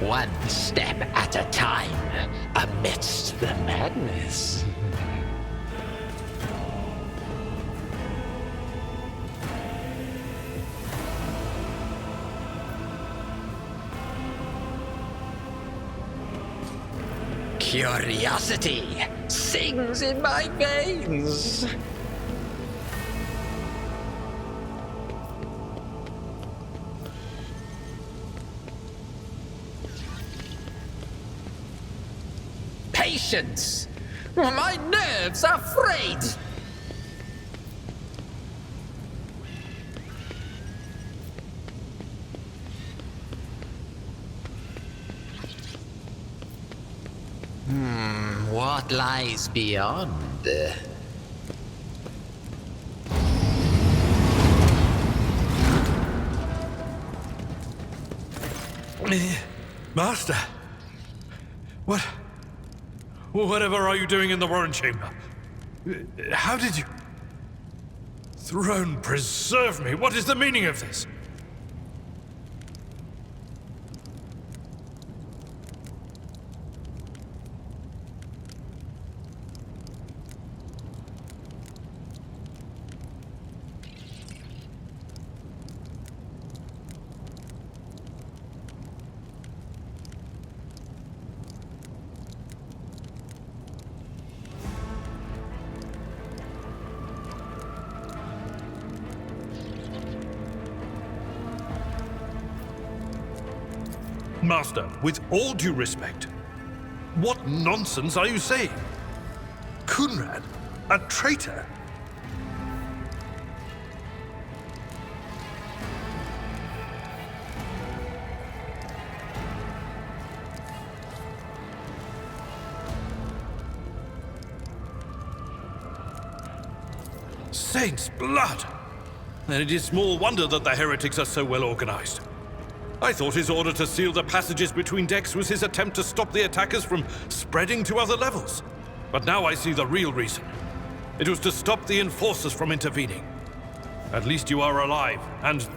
one step at a time amidst the madness. Curiosity sings in my veins. Patience! My nerves are frayed! What lies beyond? Master! Whatever are you doing in the Warren Chamber? How did you... Throne preserve me! What is the meaning of this? Master, with all due respect, what nonsense are you saying? Kunrad? A traitor? Saints' blood! Then it is small wonder that the heretics are so well organized. I thought his order to seal the passages between decks was his attempt to stop the attackers from spreading to other levels. But now I see the real reason. It was to stop the enforcers from intervening. At least you are alive, and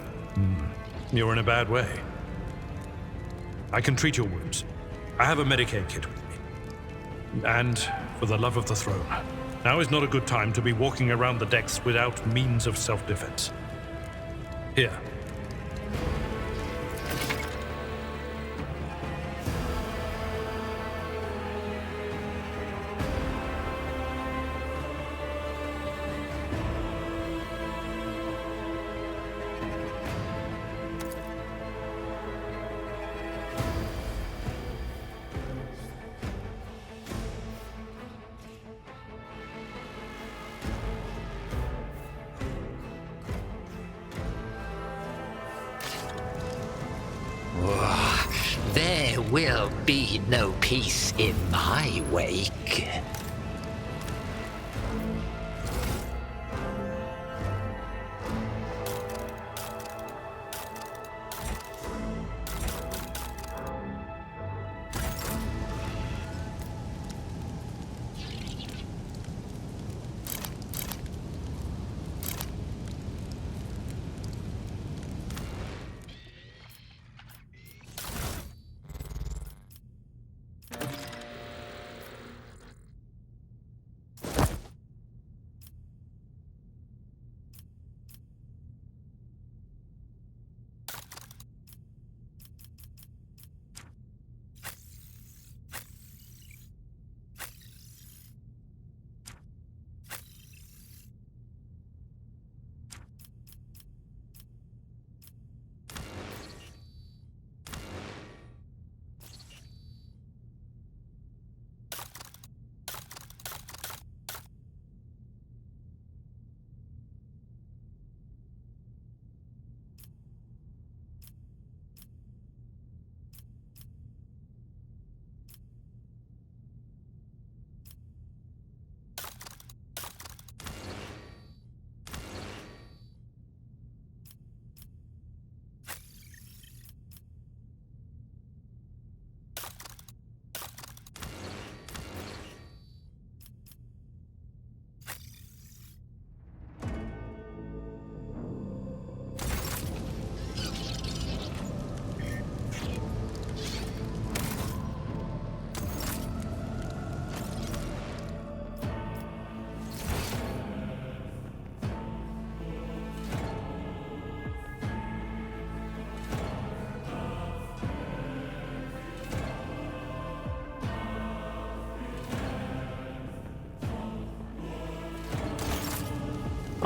you're in a bad way. I can treat your wounds. I have a Medicaid kit with me. And for the love of the throne, now is not a good time to be walking around the decks without means of self-defense. Here. There will be no peace in my wake.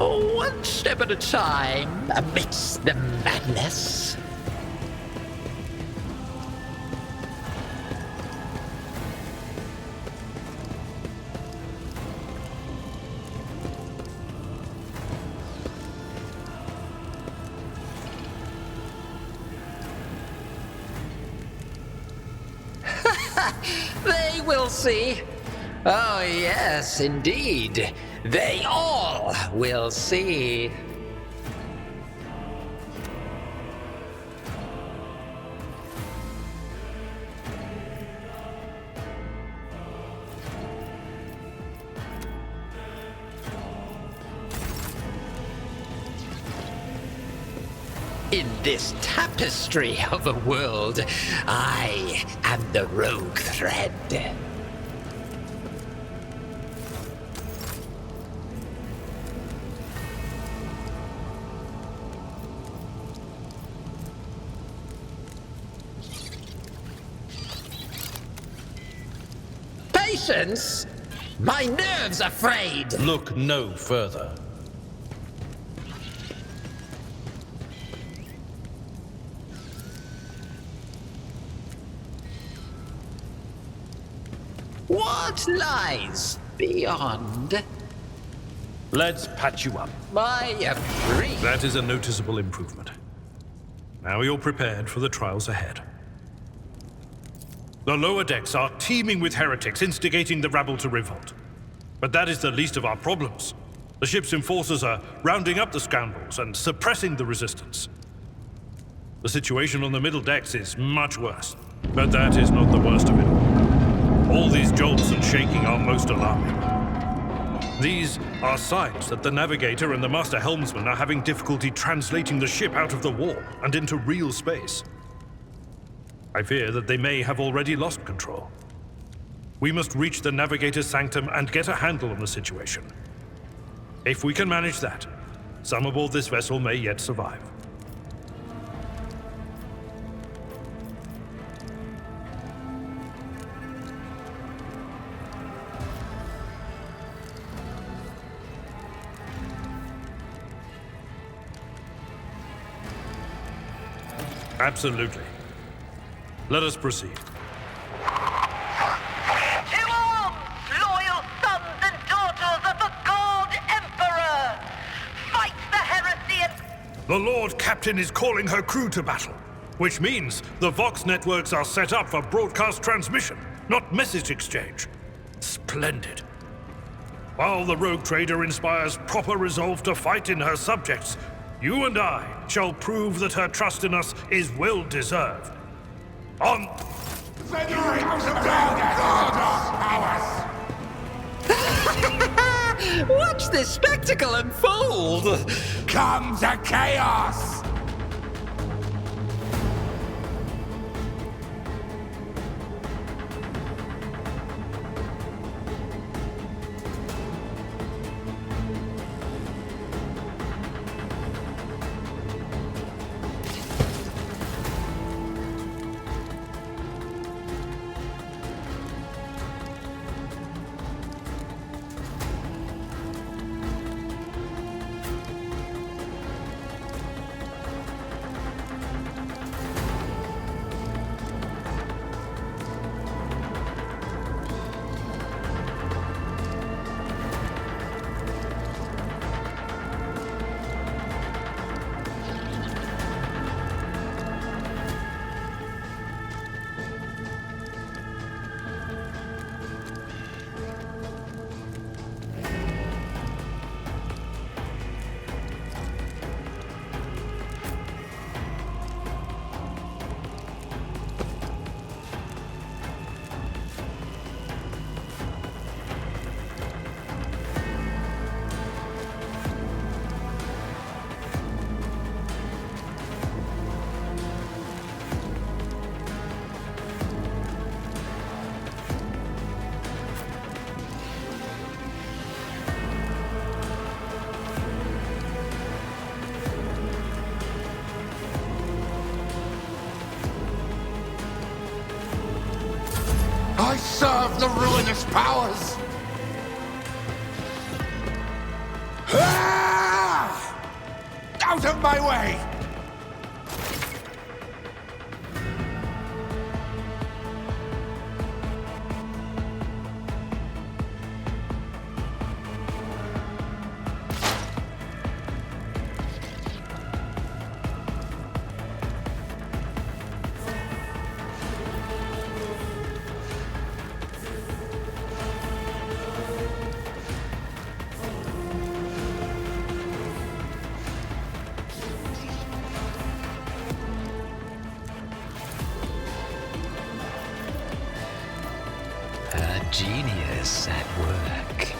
One step at a time, amidst the madness. They will see. Oh, yes, indeed. They all will see. In this tapestry of a world, I am the rogue thread. Patience? My nerves are frayed! Look no further. What lies beyond? Let's patch you up. My brief. That is a noticeable improvement. Now you're prepared for the trials ahead. The lower decks are teeming with heretics instigating the rabble to revolt. But that is the least of our problems. The ship's enforcers are rounding up the scoundrels and suppressing the resistance. The situation on the middle decks is much worse. But that is not the worst of it all. All these jolts and shaking are most alarming. These are signs that the navigator and the master helmsman are having difficulty translating the ship out of the war and into real space. I fear that they may have already lost control. We must reach the navigator's sanctum and get a handle on the situation. If we can manage that, some aboard this vessel may yet survive. Absolutely. Let us proceed. To arms, loyal sons and daughters of the God Emperor! Fight the heresy and... The Lord Captain is calling her crew to battle, which means the Vox networks are set up for broadcast transmission, not message exchange. Splendid. While the rogue trader inspires proper resolve to fight in her subjects, you and I shall prove that her trust in us is well deserved. On... Watch this spectacle unfold! Come to chaos! I serve the ruinous powers! Ah! Out of my way! A genius at work.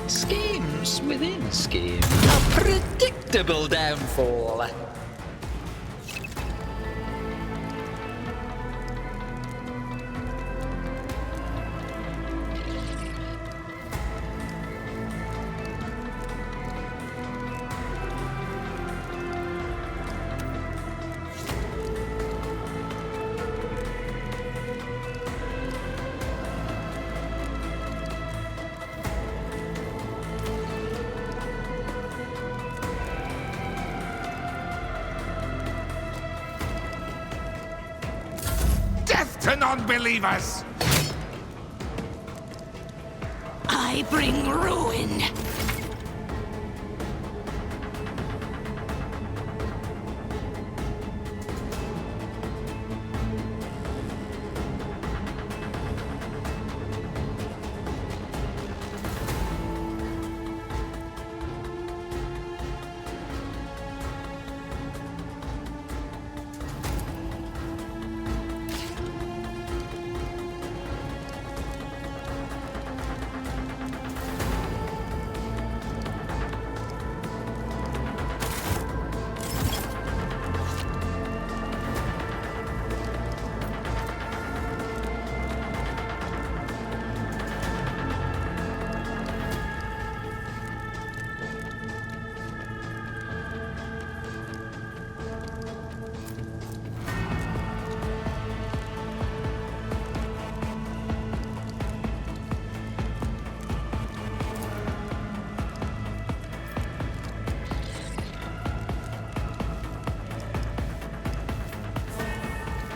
Schemes within schemes. A predictable downfall. Death to non-believers! I bring ruin.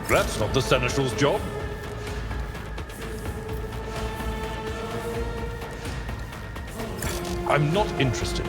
That's not the Seneschal's job. I'm not interested.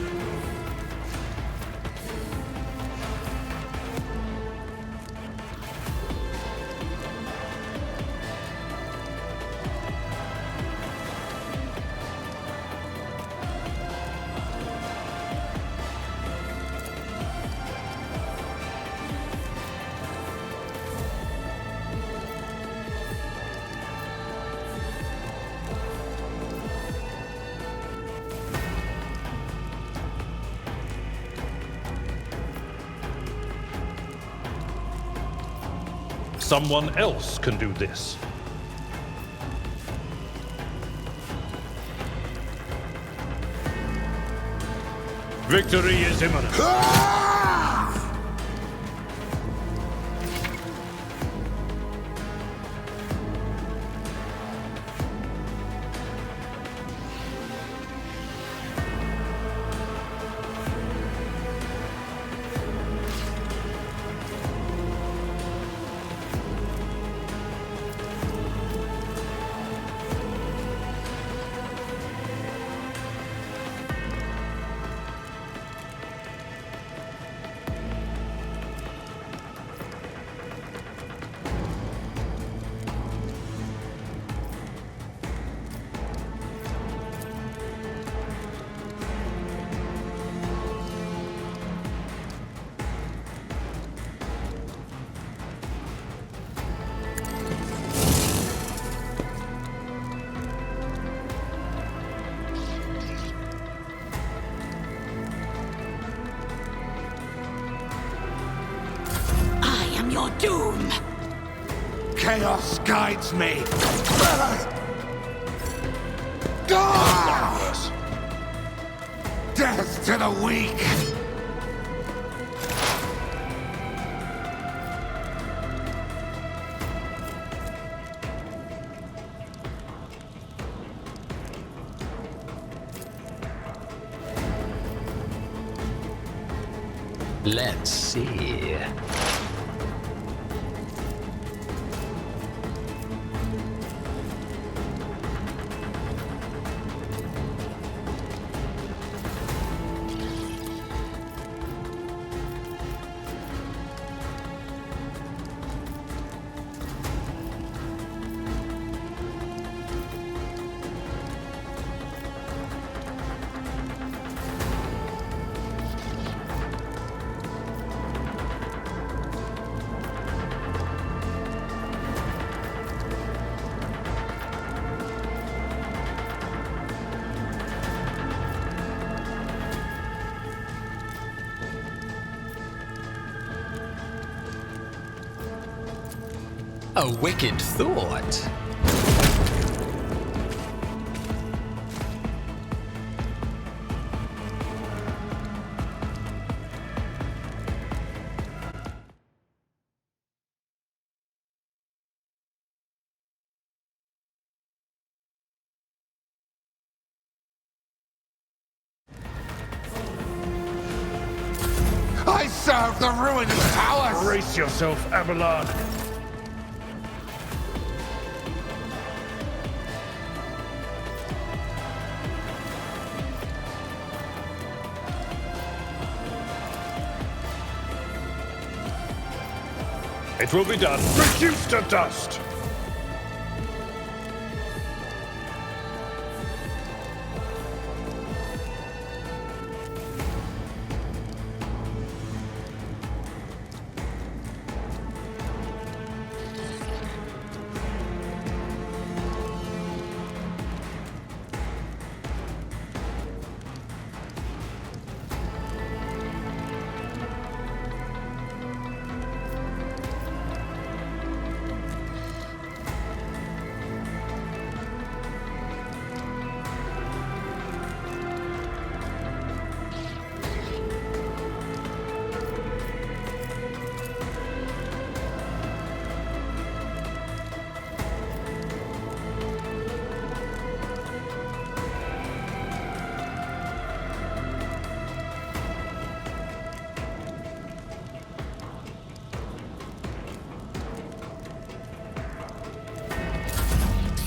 Someone else can do this. Victory is imminent. Your doom. chaos guides me. Death to the weak! Let's see. A wicked thought. I serve the ruined powers! Brace yourself, Abelard. It will be done. Reduced to dust!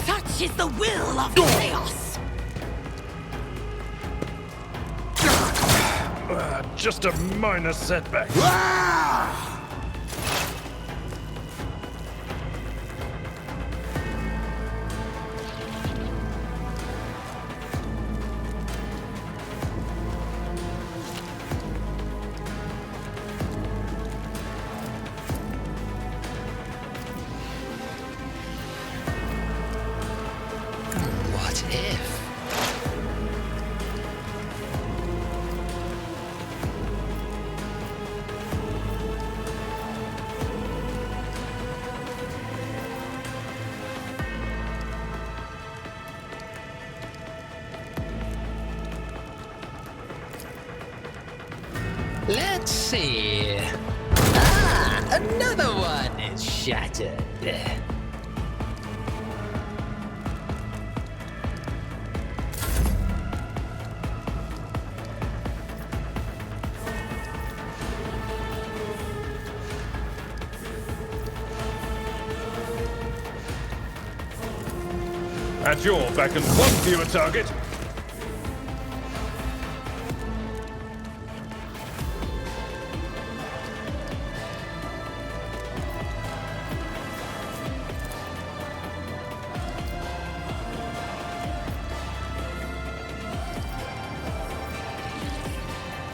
Such is the will of chaos! Just a minor setback. What if? Let's see. Ah, another one is shattered. At your back and one fewer target.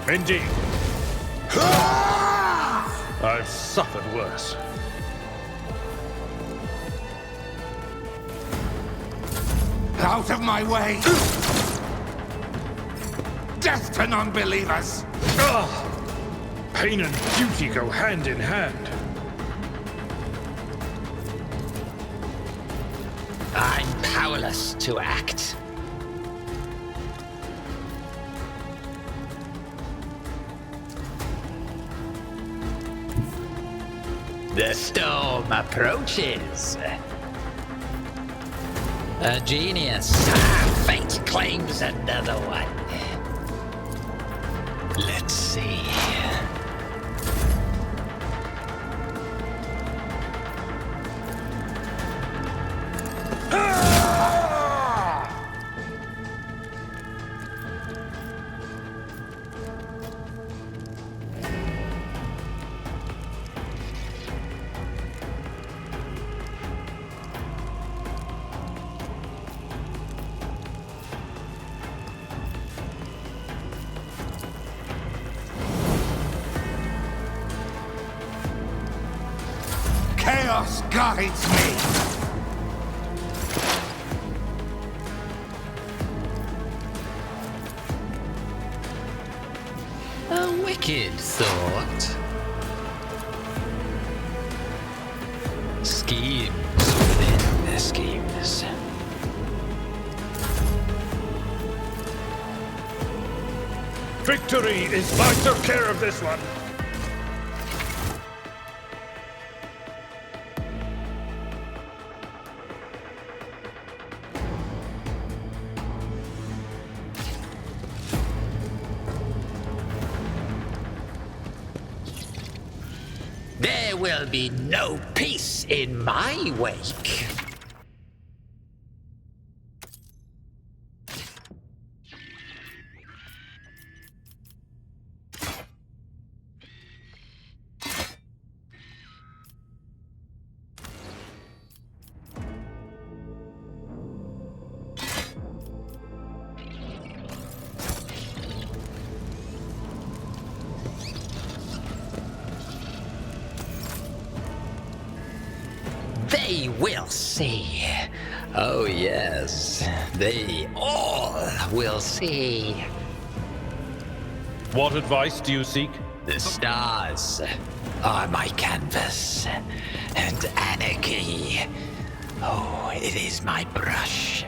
Indeed. I've suffered worse. Out of my way! Death to non-believers! Pain and duty go hand in hand. powerless to act. The storm approaches. A genius. Fate claims another one. Let's see. Chaos guides me! A wicked thought. Schemes within the schemes. Victory is mine. Took care of this one. There will be no peace in my wake. They will see. Oh, yes. They all will see. What advice do you seek? The stars are my canvas, and anarchy. Oh, it is my brush.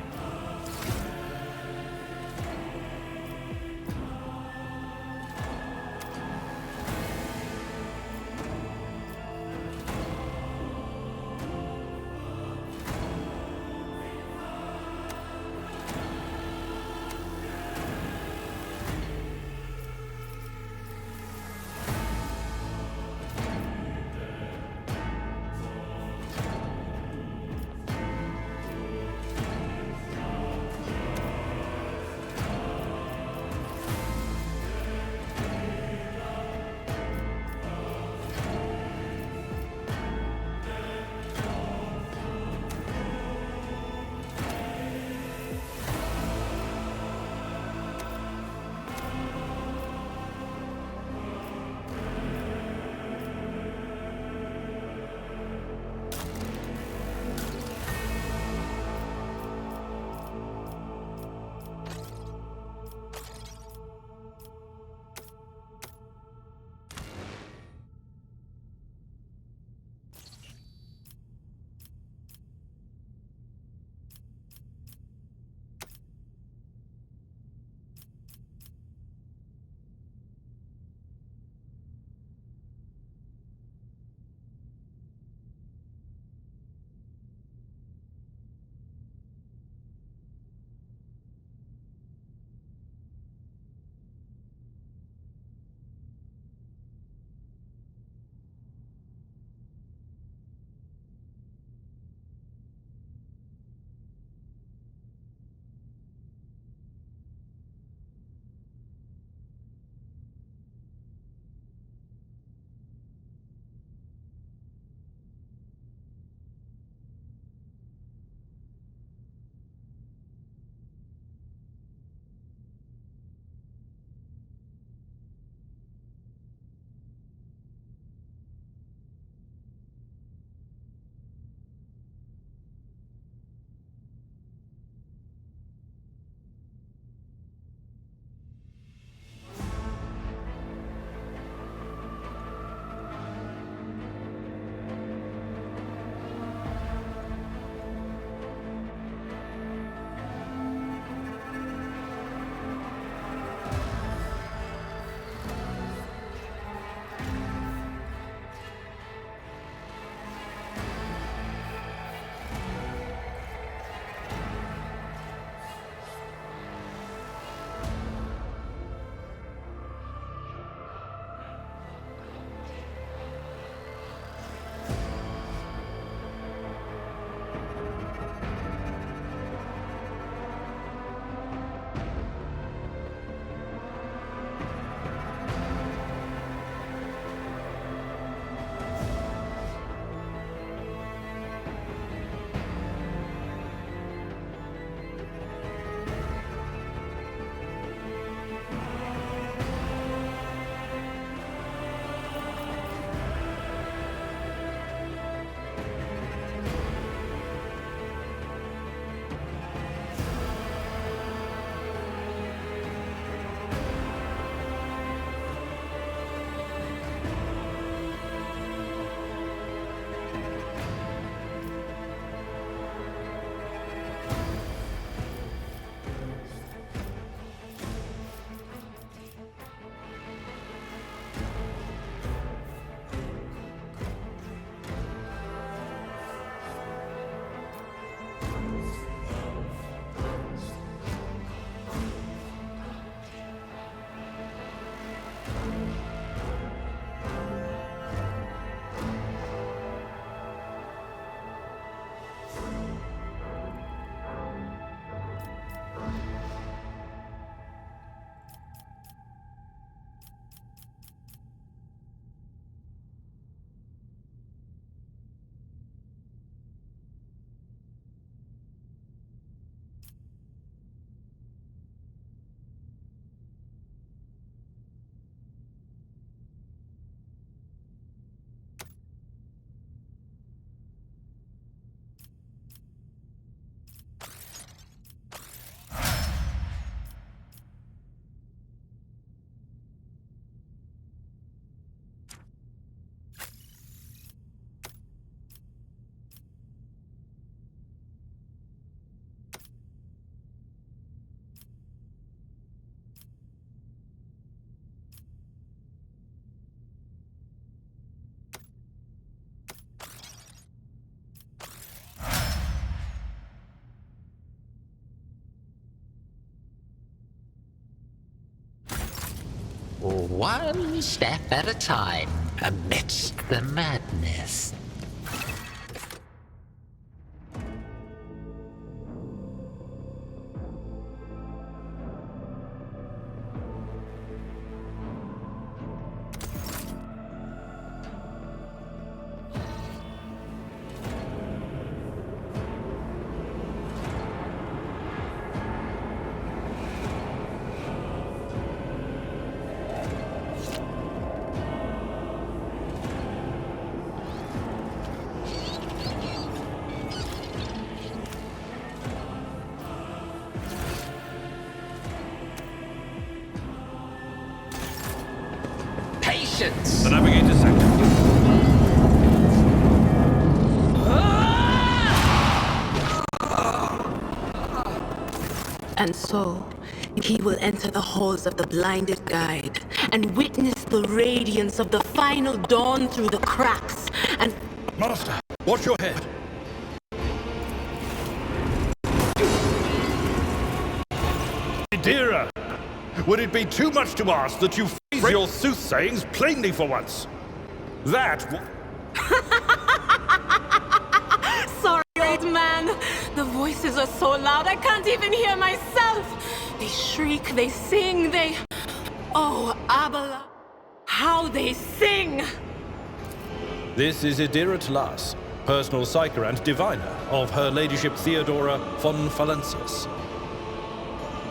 One step at a time amidst the madness. Patience! The navigator's sector. And so, he will enter the halls of the blinded guide and witness the radiance of the final dawn through the cracks and... Master, watch your head. Dearer, would it be too much to ask that you phrase your soothsayings plainly for once? That... Sorry, old man. The voices are so loud I can't even hear myself. They shriek, they sing, they... Oh, Abala, how they sing! This is Idira Tlas, personal psyker and diviner of Her Ladyship Theodora von Valencius.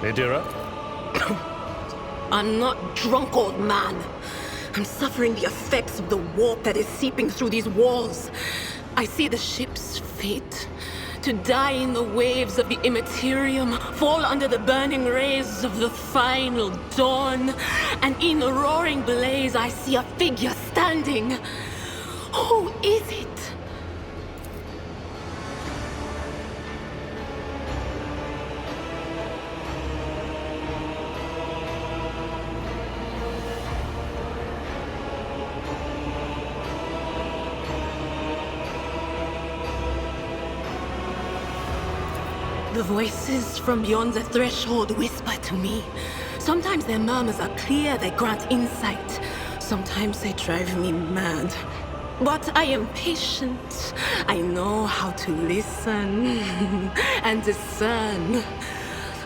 Idira? I'm not drunk, old man. I'm suffering the effects of the warp that is seeping through these walls. I see the ship's fate. To die in the waves of the immaterium, fall under the burning rays of the final dawn. And in the roaring blaze, I see a figure standing. Who is it? The voices from beyond the threshold whisper to me. Sometimes their murmurs are clear, they grant insight. Sometimes they drive me mad. But I am patient. I know how to listen and discern.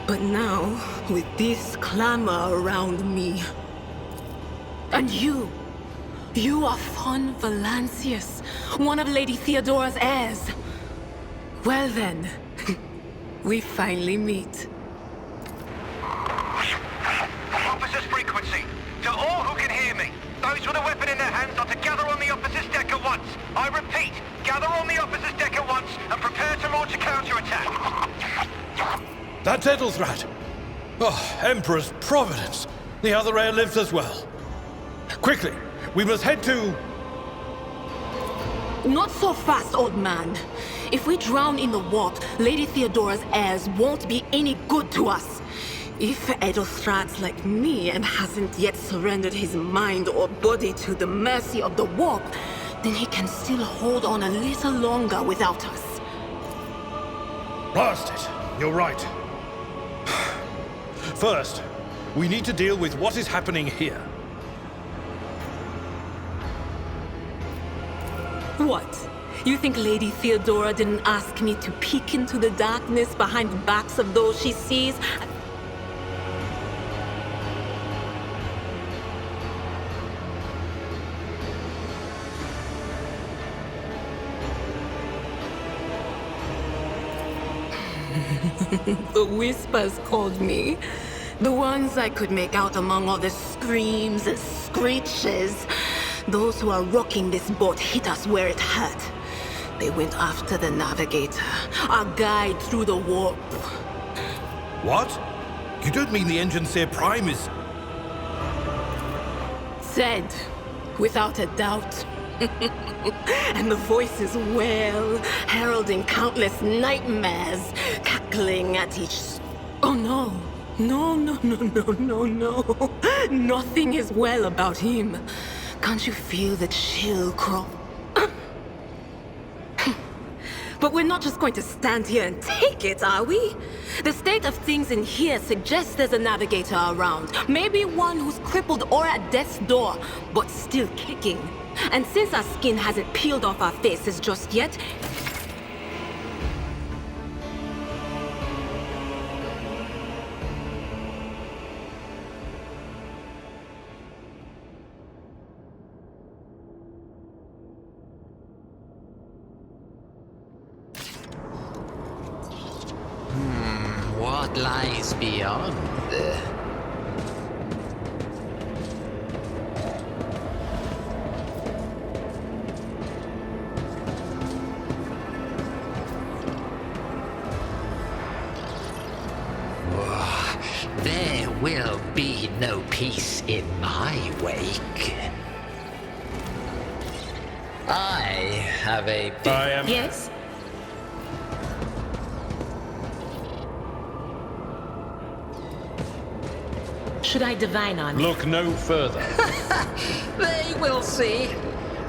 But now, with this clamor around me... And you are von Valencius, one of Lady Theodora's heirs. Well then... We finally meet. Officer's frequency. To all who can hear me, those with a weapon in their hands are to gather on the officer's deck at once. I repeat, gather on the officer's deck at once and prepare to launch a counterattack. That's Edelthrat. Oh, Emperor's Providence. The other heir lives as well. Quickly, we must head to... Not so fast, old man. If we drown in the warp, Lady Theodora's heirs won't be any good to us. If Edelthrat's like me and hasn't yet surrendered his mind or body to the mercy of the warp, then he can still hold on a little longer without us. Blast it. You're right. First, we need to deal with what is happening here. What? You think Lady Theodora didn't ask me to peek into the darkness behind the backs of those she sees? The whispers called me. The ones I could make out among all the screams and screeches. Those who are rocking this boat hit us where it hurt. They went after the navigator, our guide through the warp. What? You don't mean the Engineer Prime is... Said, without a doubt. And the voices wail, heralding countless nightmares, cackling at each... Oh no. No. Nothing is well about him. Can't you feel the chill crawl? But But we're not just going to stand here and take it, are we? The state of things in here suggests there's a navigator around. Maybe one who's crippled or at death's door, but still kicking. And since our skin hasn't peeled off our faces just yet, what lies beyond? There will be no peace in my wake. I have a big... Yes? Should I divine on it? Look no further. They will see.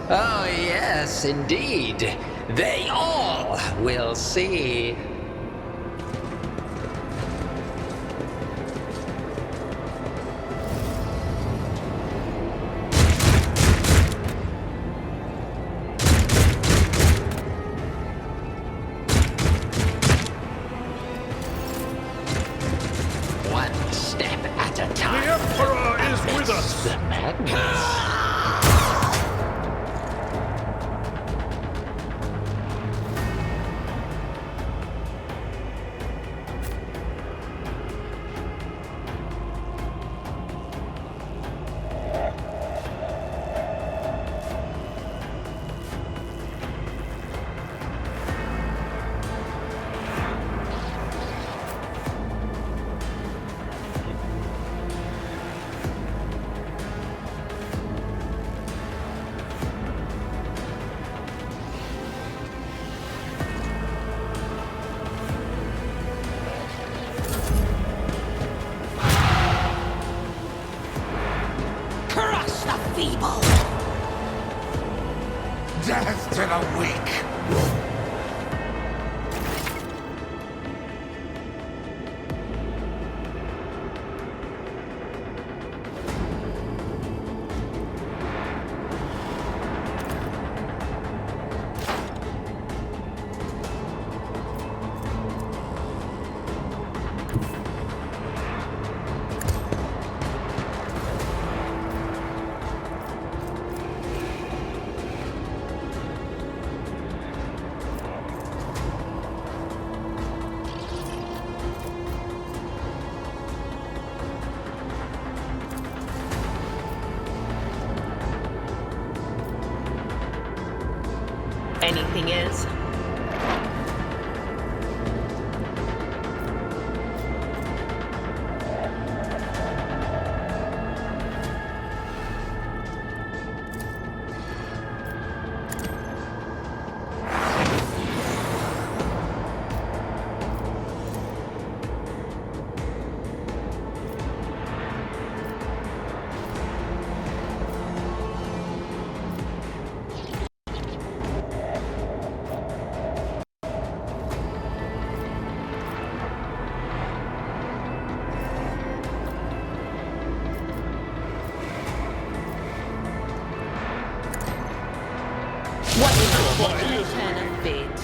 Oh, yes, indeed. They all will see. One step at a time. The Emperor is with us! The madness. Crush the feeble! Death to the weak! Anything else? What is your turn of fate?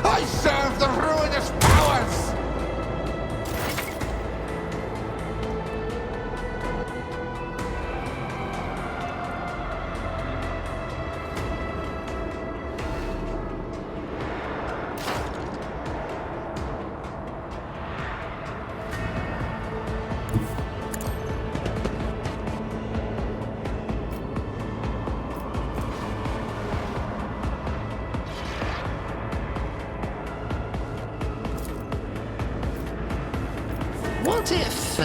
I serve the ruinous powers! What if... A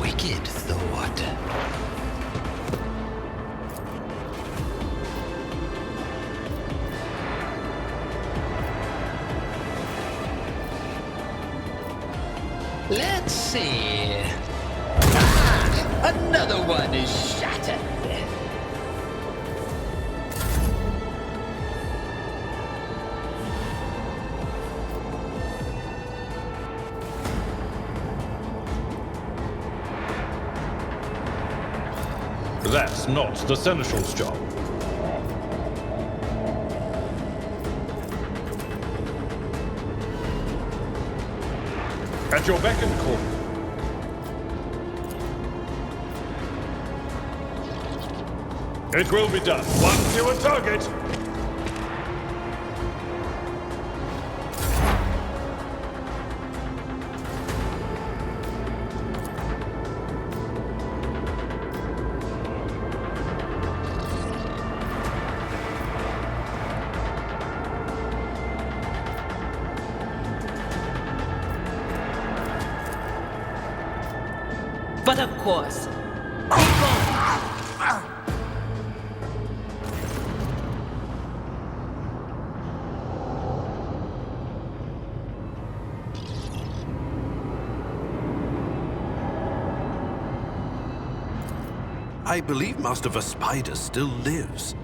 wicked thought. Let's see. Ah, another one is shattered. That's not the Seneschal's job. At your beck and call. It will be done. One fewer target. But of course. I believe Master Vespider still lives.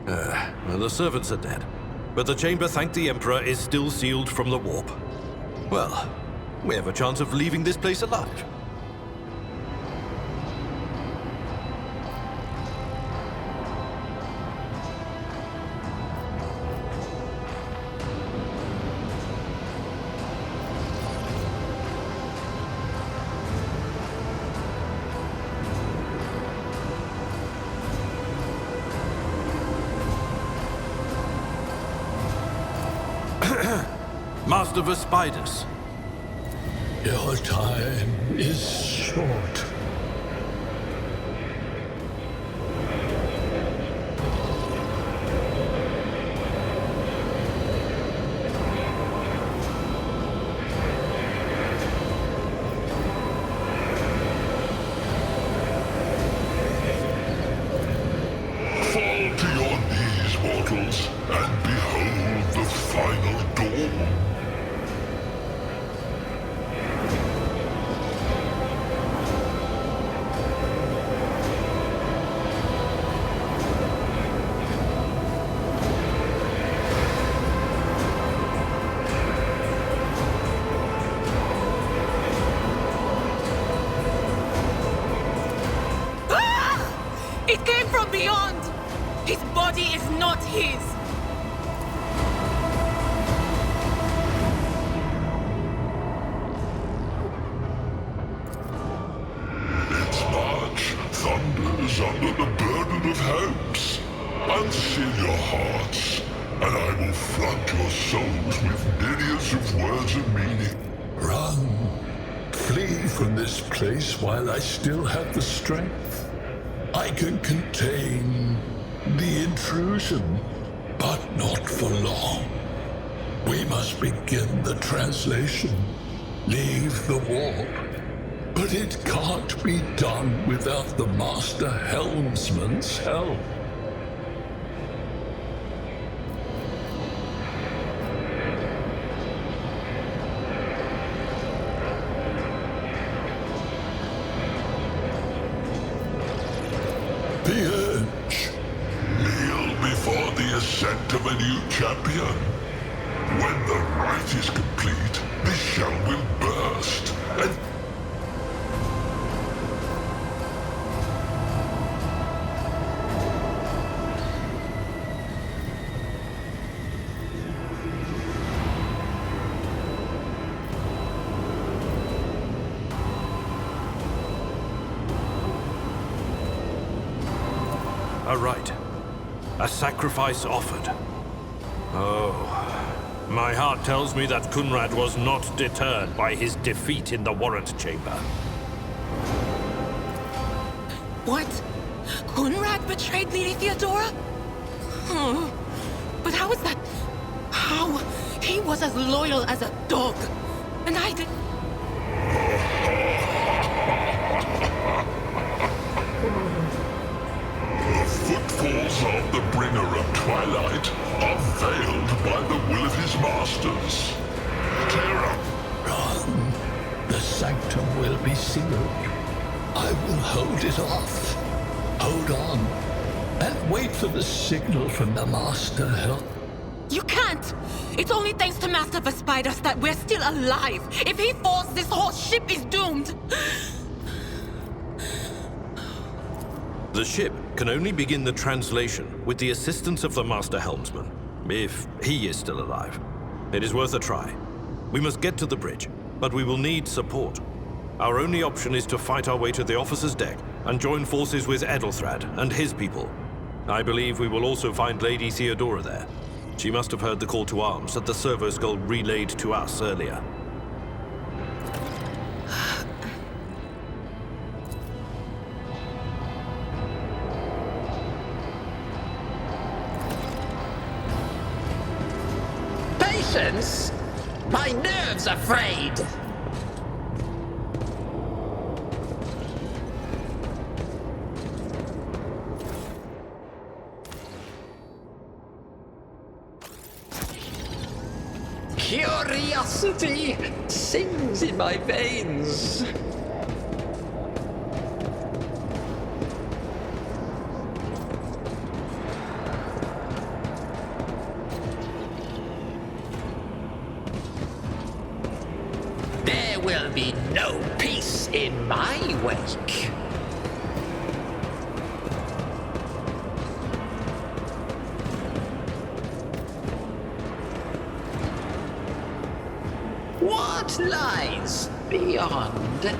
Well, the servants are dead, but the chamber, thank the Emperor, is still sealed from the warp. Well, we have a chance of leaving this place alive. Master Vespider. Your time is short. Fall to your knees, mortals, and behold the final dawn. It came from beyond! His body is not his! Its march thunders under the burden of hopes. Unseal your hearts, and I will flood your souls with myriads of words and meaning. Run. Flee from this place while I still have the strength. I can contain the intrusion, but not for long. We must begin the translation. Leave the warp. But it can't be done without the Master Helmsman's help. The urge. Kneel before the ascent of a new champion. When the rite is complete, the shell will burst, and A rite. A sacrifice offered. Oh. My heart tells me that Kunrad was not deterred by his defeat in the warrant chamber. What? Kunrad betrayed Lady Theodora? Oh, but how is that? How? He was as loyal as a dog. And I did... the footfalls of the bringer of twilight are veiled by the will of his masters. Terror. Run. sanctum will be sealed. I will hold it off. Hold on. And wait for the signal from the Master Help. You can't! It's only thanks to Master Spiders that we're still alive. If he falls, this whole ship is doomed. The ship can only begin the translation with the assistance of the Master Helmsman, if he is still alive. It is worth a try. We must get to the bridge, but we will need support. Our only option is to fight our way to the officer's deck and join forces with Edelthrad and his people. I believe we will also find Lady Theodora there. She must have heard the call to arms that the servo skull relayed to us earlier. Patience? My nerves are frayed! Curiosity sings in my veins. There will be no peace in my wake. What lies beyond?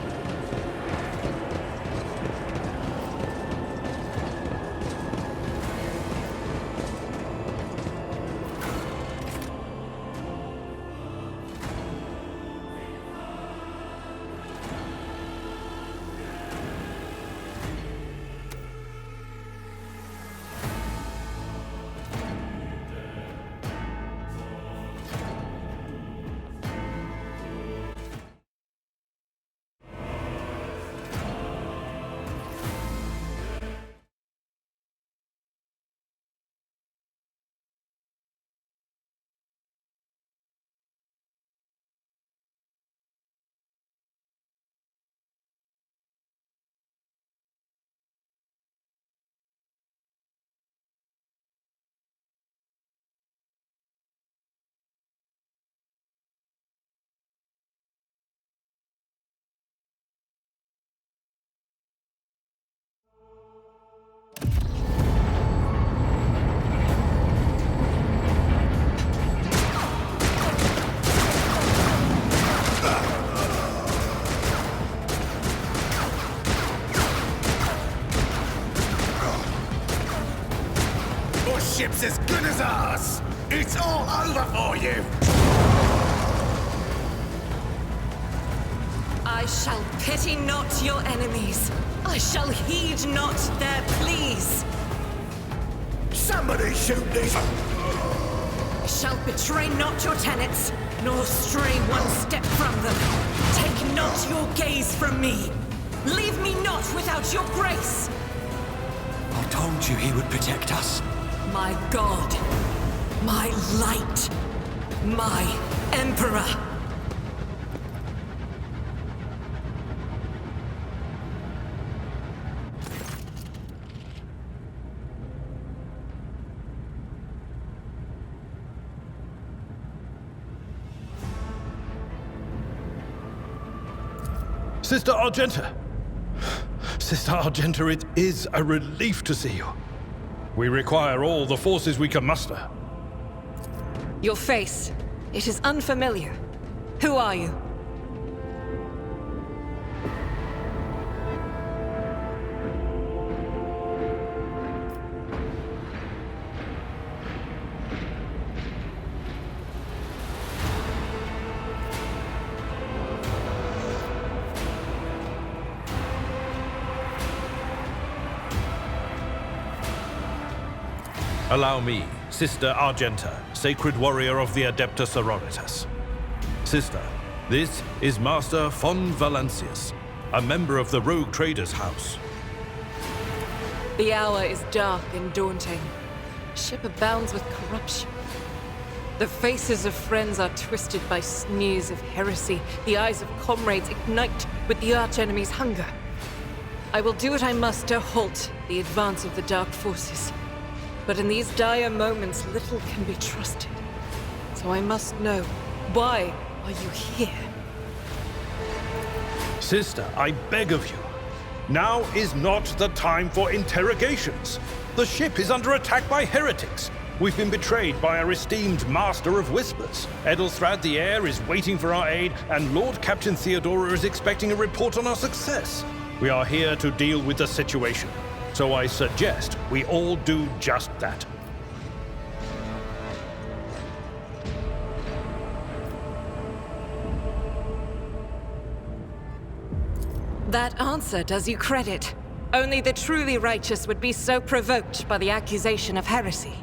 Ship's as good as ours! It's all over for you! I shall pity not your enemies. I shall heed not their pleas. Somebody shoot these... Shall betray not your tenets, nor stray one step from them. Take not your gaze from me. Leave me not without your grace. I told you he would protect us. My God, my light, my Emperor. Sister Argenta! Sister Argenta, it is a relief to see you. We require all the forces we can muster. Your face, it is unfamiliar. Who are you? Allow me, Sister Argenta, Sacred Warrior of the Adepta Sororitas. Sister, this is Master von Valancius, a member of the Rogue Traders House. The hour is dark and daunting. Ship abounds with corruption. The faces of friends are twisted by sneers of heresy. The eyes of comrades ignite with the archenemy's hunger. I will do what I must to halt the advance of the dark forces. But in these dire moments, little can be trusted. So I must know, why are you here? Sister, I beg of you. Now is not the time for interrogations. The ship is under attack by heretics. We've been betrayed by our esteemed Master of Whispers. Edelstrad the Heir is waiting for our aid, and Lord Captain Theodora is expecting a report on our success. We are here to deal with the situation, so I suggest we all do just that. That answer does you credit. Only the truly righteous would be so provoked by the accusation of heresy.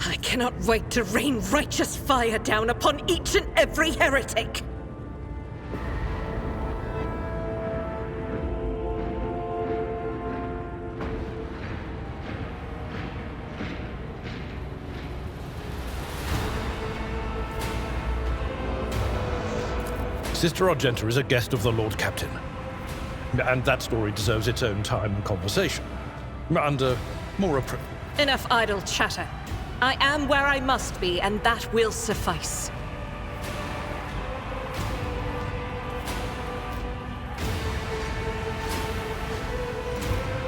I cannot wait to rain righteous fire down upon each and every heretic! Sister Argenta is a guest of the Lord Captain. And that story deserves its own time and conversation. And more Enough idle chatter. I am where I must be, and that will suffice.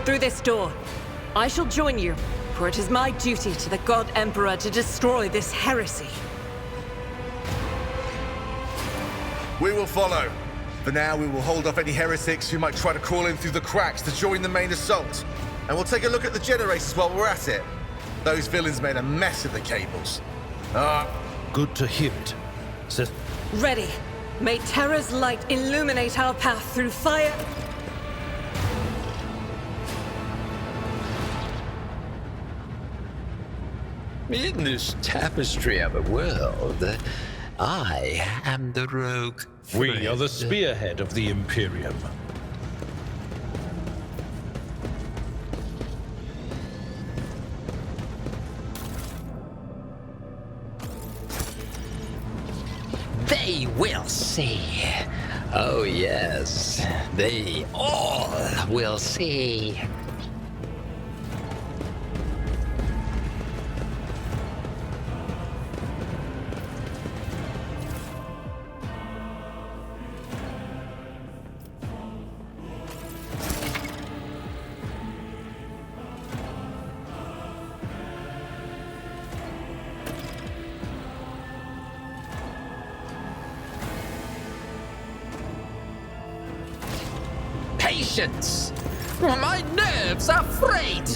Through this door, I shall join you, for it is my duty to the God Emperor to destroy this heresy. We will follow. For now, we will hold off any heretics who might try to crawl in through the cracks to join the main assault. And we'll take a look at the generators while we're at it. Those villains made a mess of the cables. Good to hear it. Ready. May Terra's light illuminate our path through fire. In this tapestry of a world, I am the rogue. We are the spearhead of the Imperium. They will see. Oh yes, they all will see. Patience! My nerves are frayed!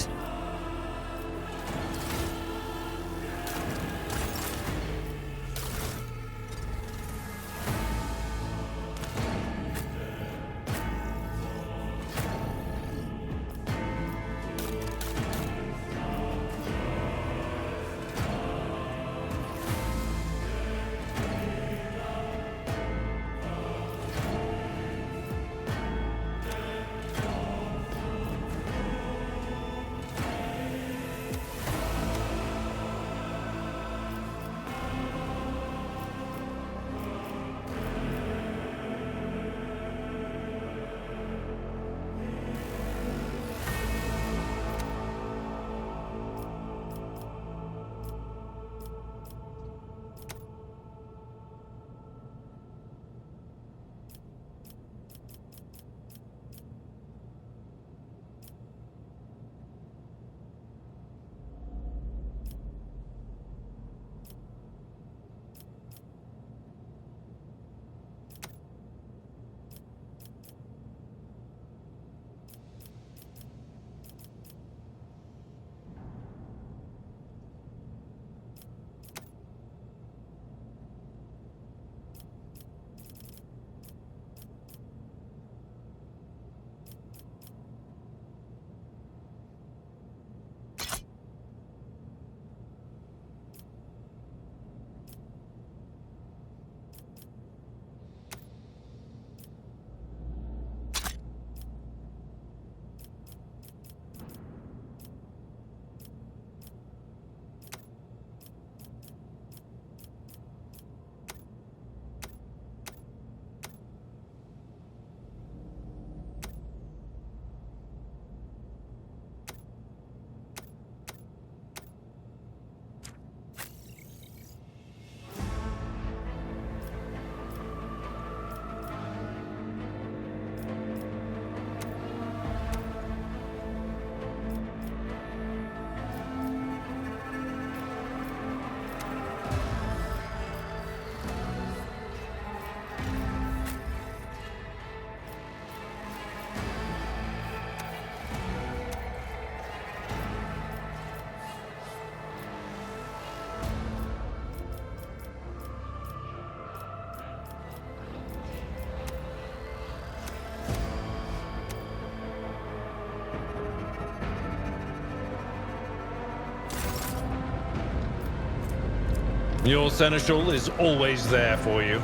Your seneschal is always there for you.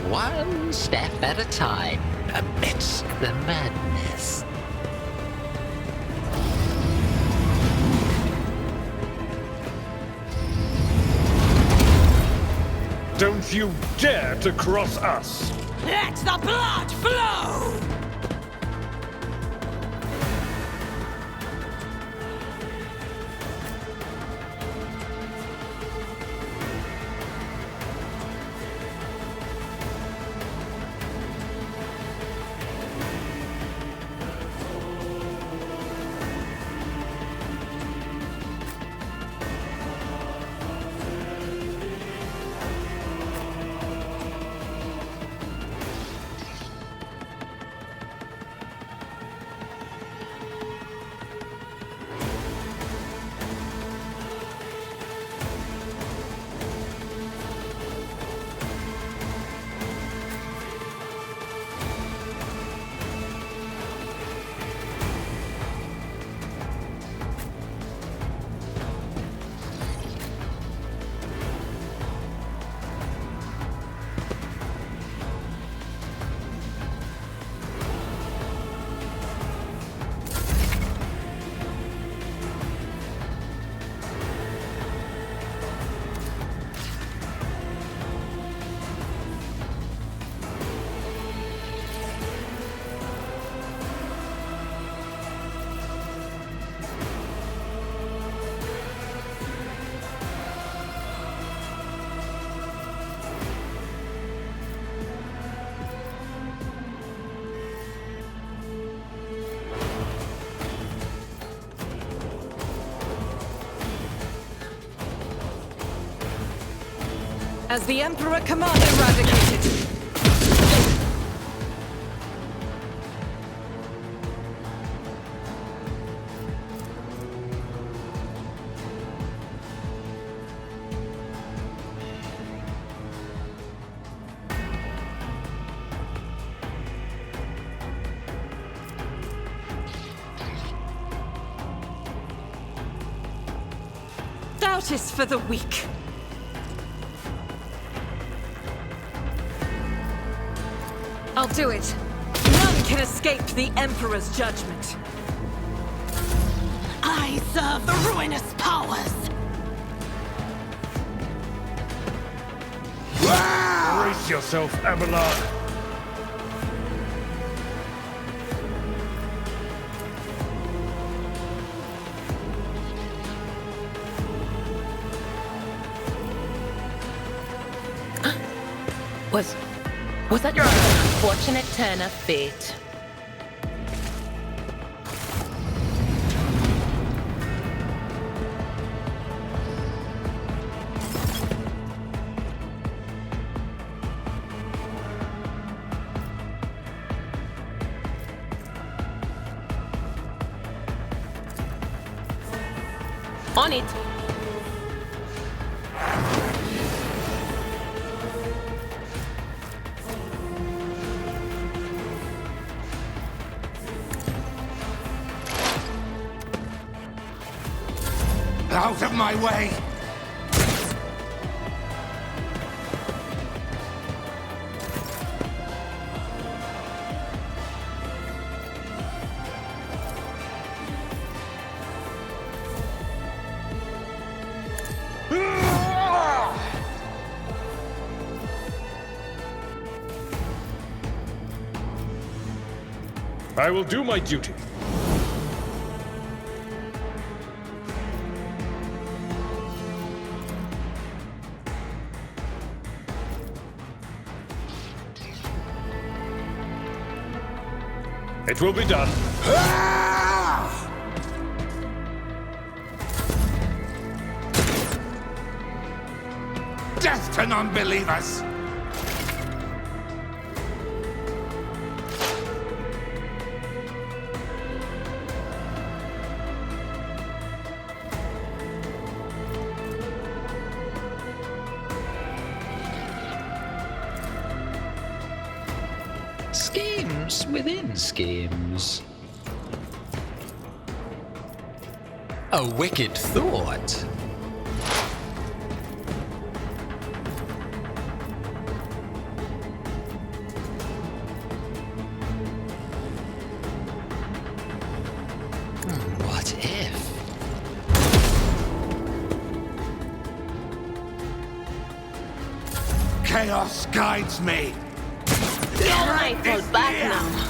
One step at a time amidst the madness. Don't you dare to cross us! Let the blood flow! As the Emperor commands, eradicated. Doubt is for the weak. I'll do it. None can escape the Emperor's judgment. I serve the ruinous powers. Brace yourself, Abelard. Was that your unfortunate turn of fate? On it. Out of my way! I will do my duty. It will be done. Death to non-believers! Schemes within schemes. A wicked thought. What if? Chaos guides me. Can I fall back now?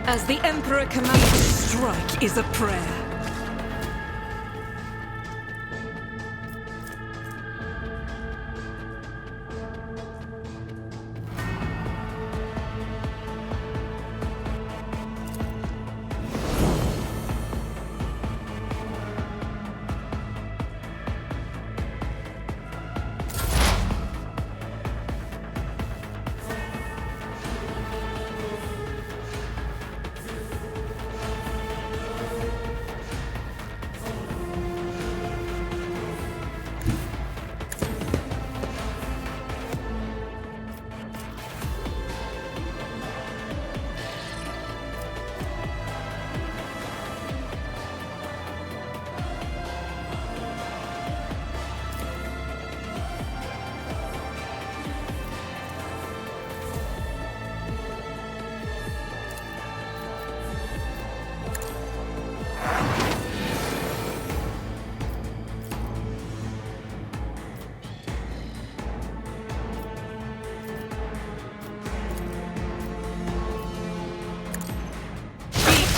As the Emperor commands, strike is a prayer.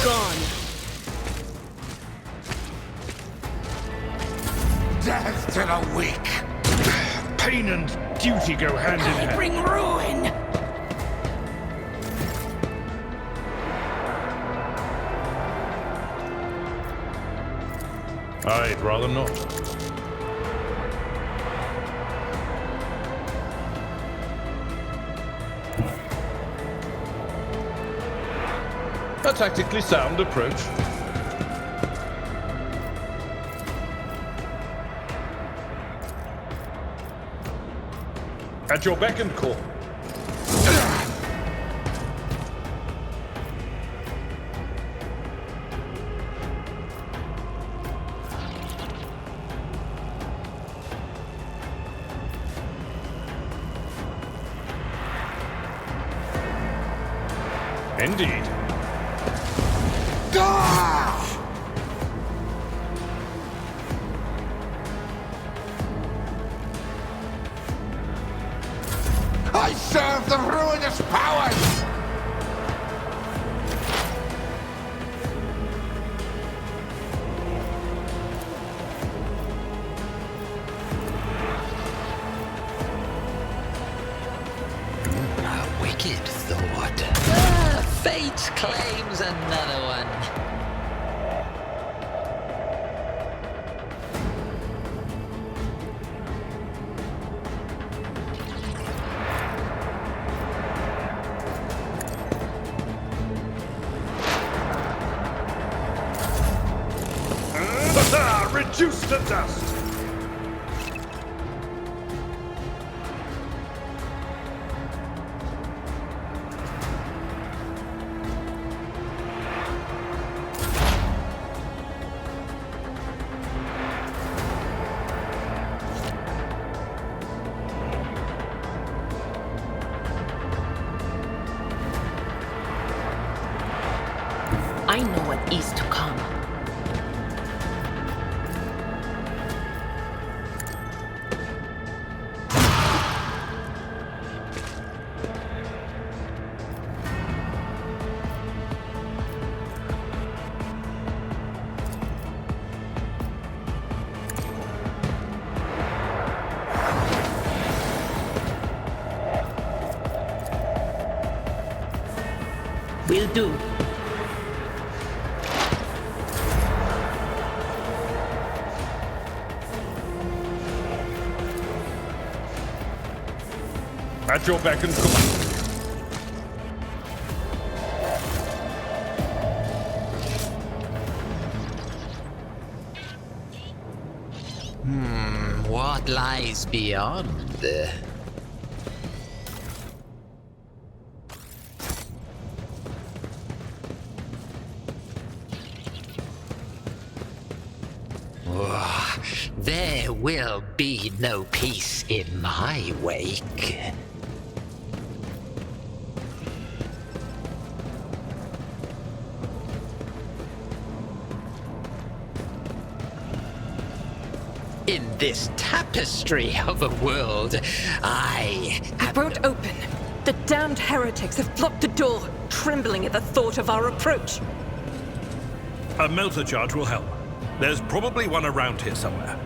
Gone. Death to the weak. Pain and duty go hand in hand. Bring ruin! I'd rather not. A tactically sound approach. At your beck and call. Indeed. I serve the ruinous powers! A wicked thought. Fate claims another one. Reduce to dust! I know what is to come. Will do. At your beck and call. What lies beyond? Oh, there will be no peace in my wake. In this tapestry of a world, I won't open. The damned heretics have blocked the door, trembling at the thought of our approach. A melter charge will help. There's probably one around here somewhere.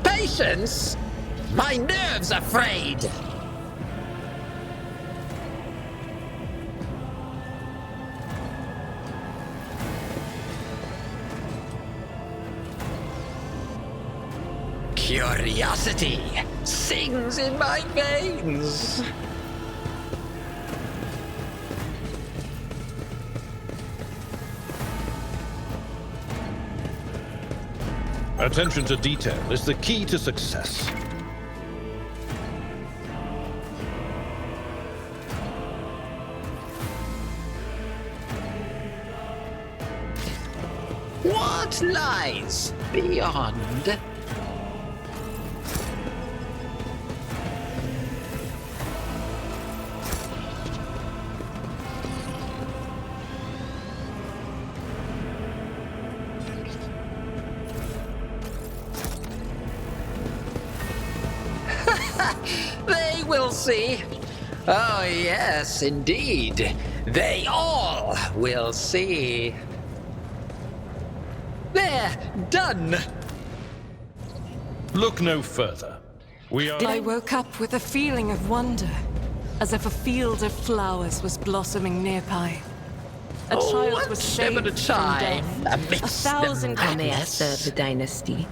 Patience! My nerves are frayed! Curiosity sings in my veins. Attention to detail is the key to success. What lies beyond? They will see. Oh, yes, indeed. They all will see. They're done. Look no further. We are... I woke up with a feeling of wonder, as if a field of flowers was blossoming nearby. A child was saved from death. 1,000 How may I serve the dynasty?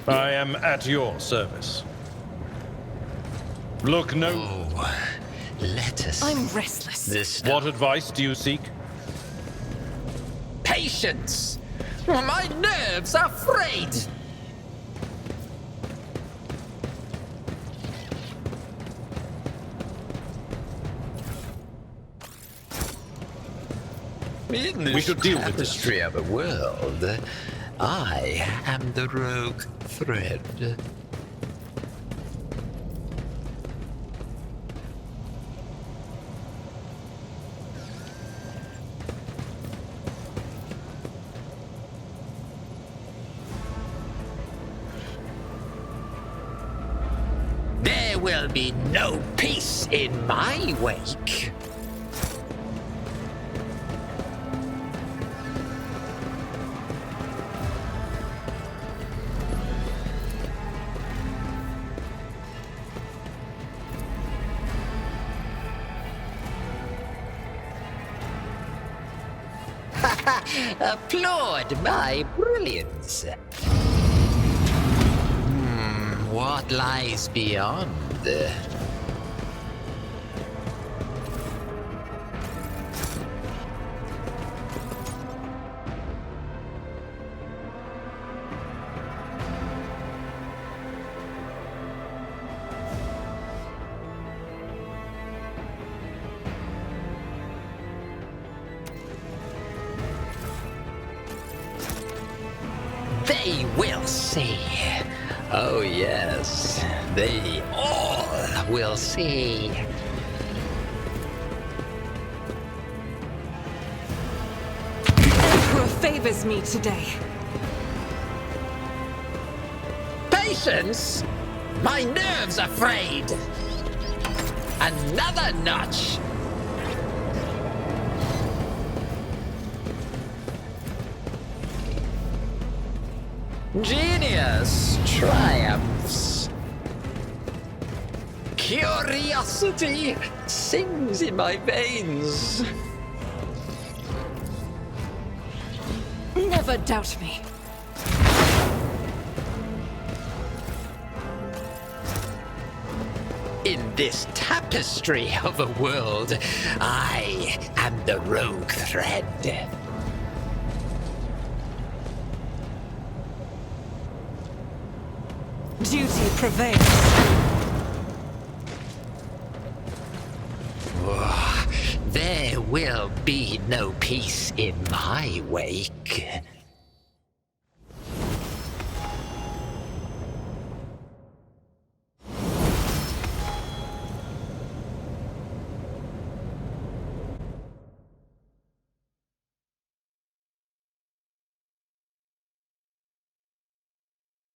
I am at your service. Look no... let us... I'm restless. What advice do you seek? Patience! My nerves are frayed! In this We should deal with this. tapestry of a world, I am the rogue thread. There will be no peace in my wake. Applaud my brilliance. What lies beyond? They will see. Oh, yes. They all will see. Emperor favors me today. Patience! My nerves are frayed. Another notch. Genius triumphs. Curiosity sings in my veins. Never doubt me. In this tapestry of a world, I am the rogue thread. Duty prevails. There will be no peace in my wake.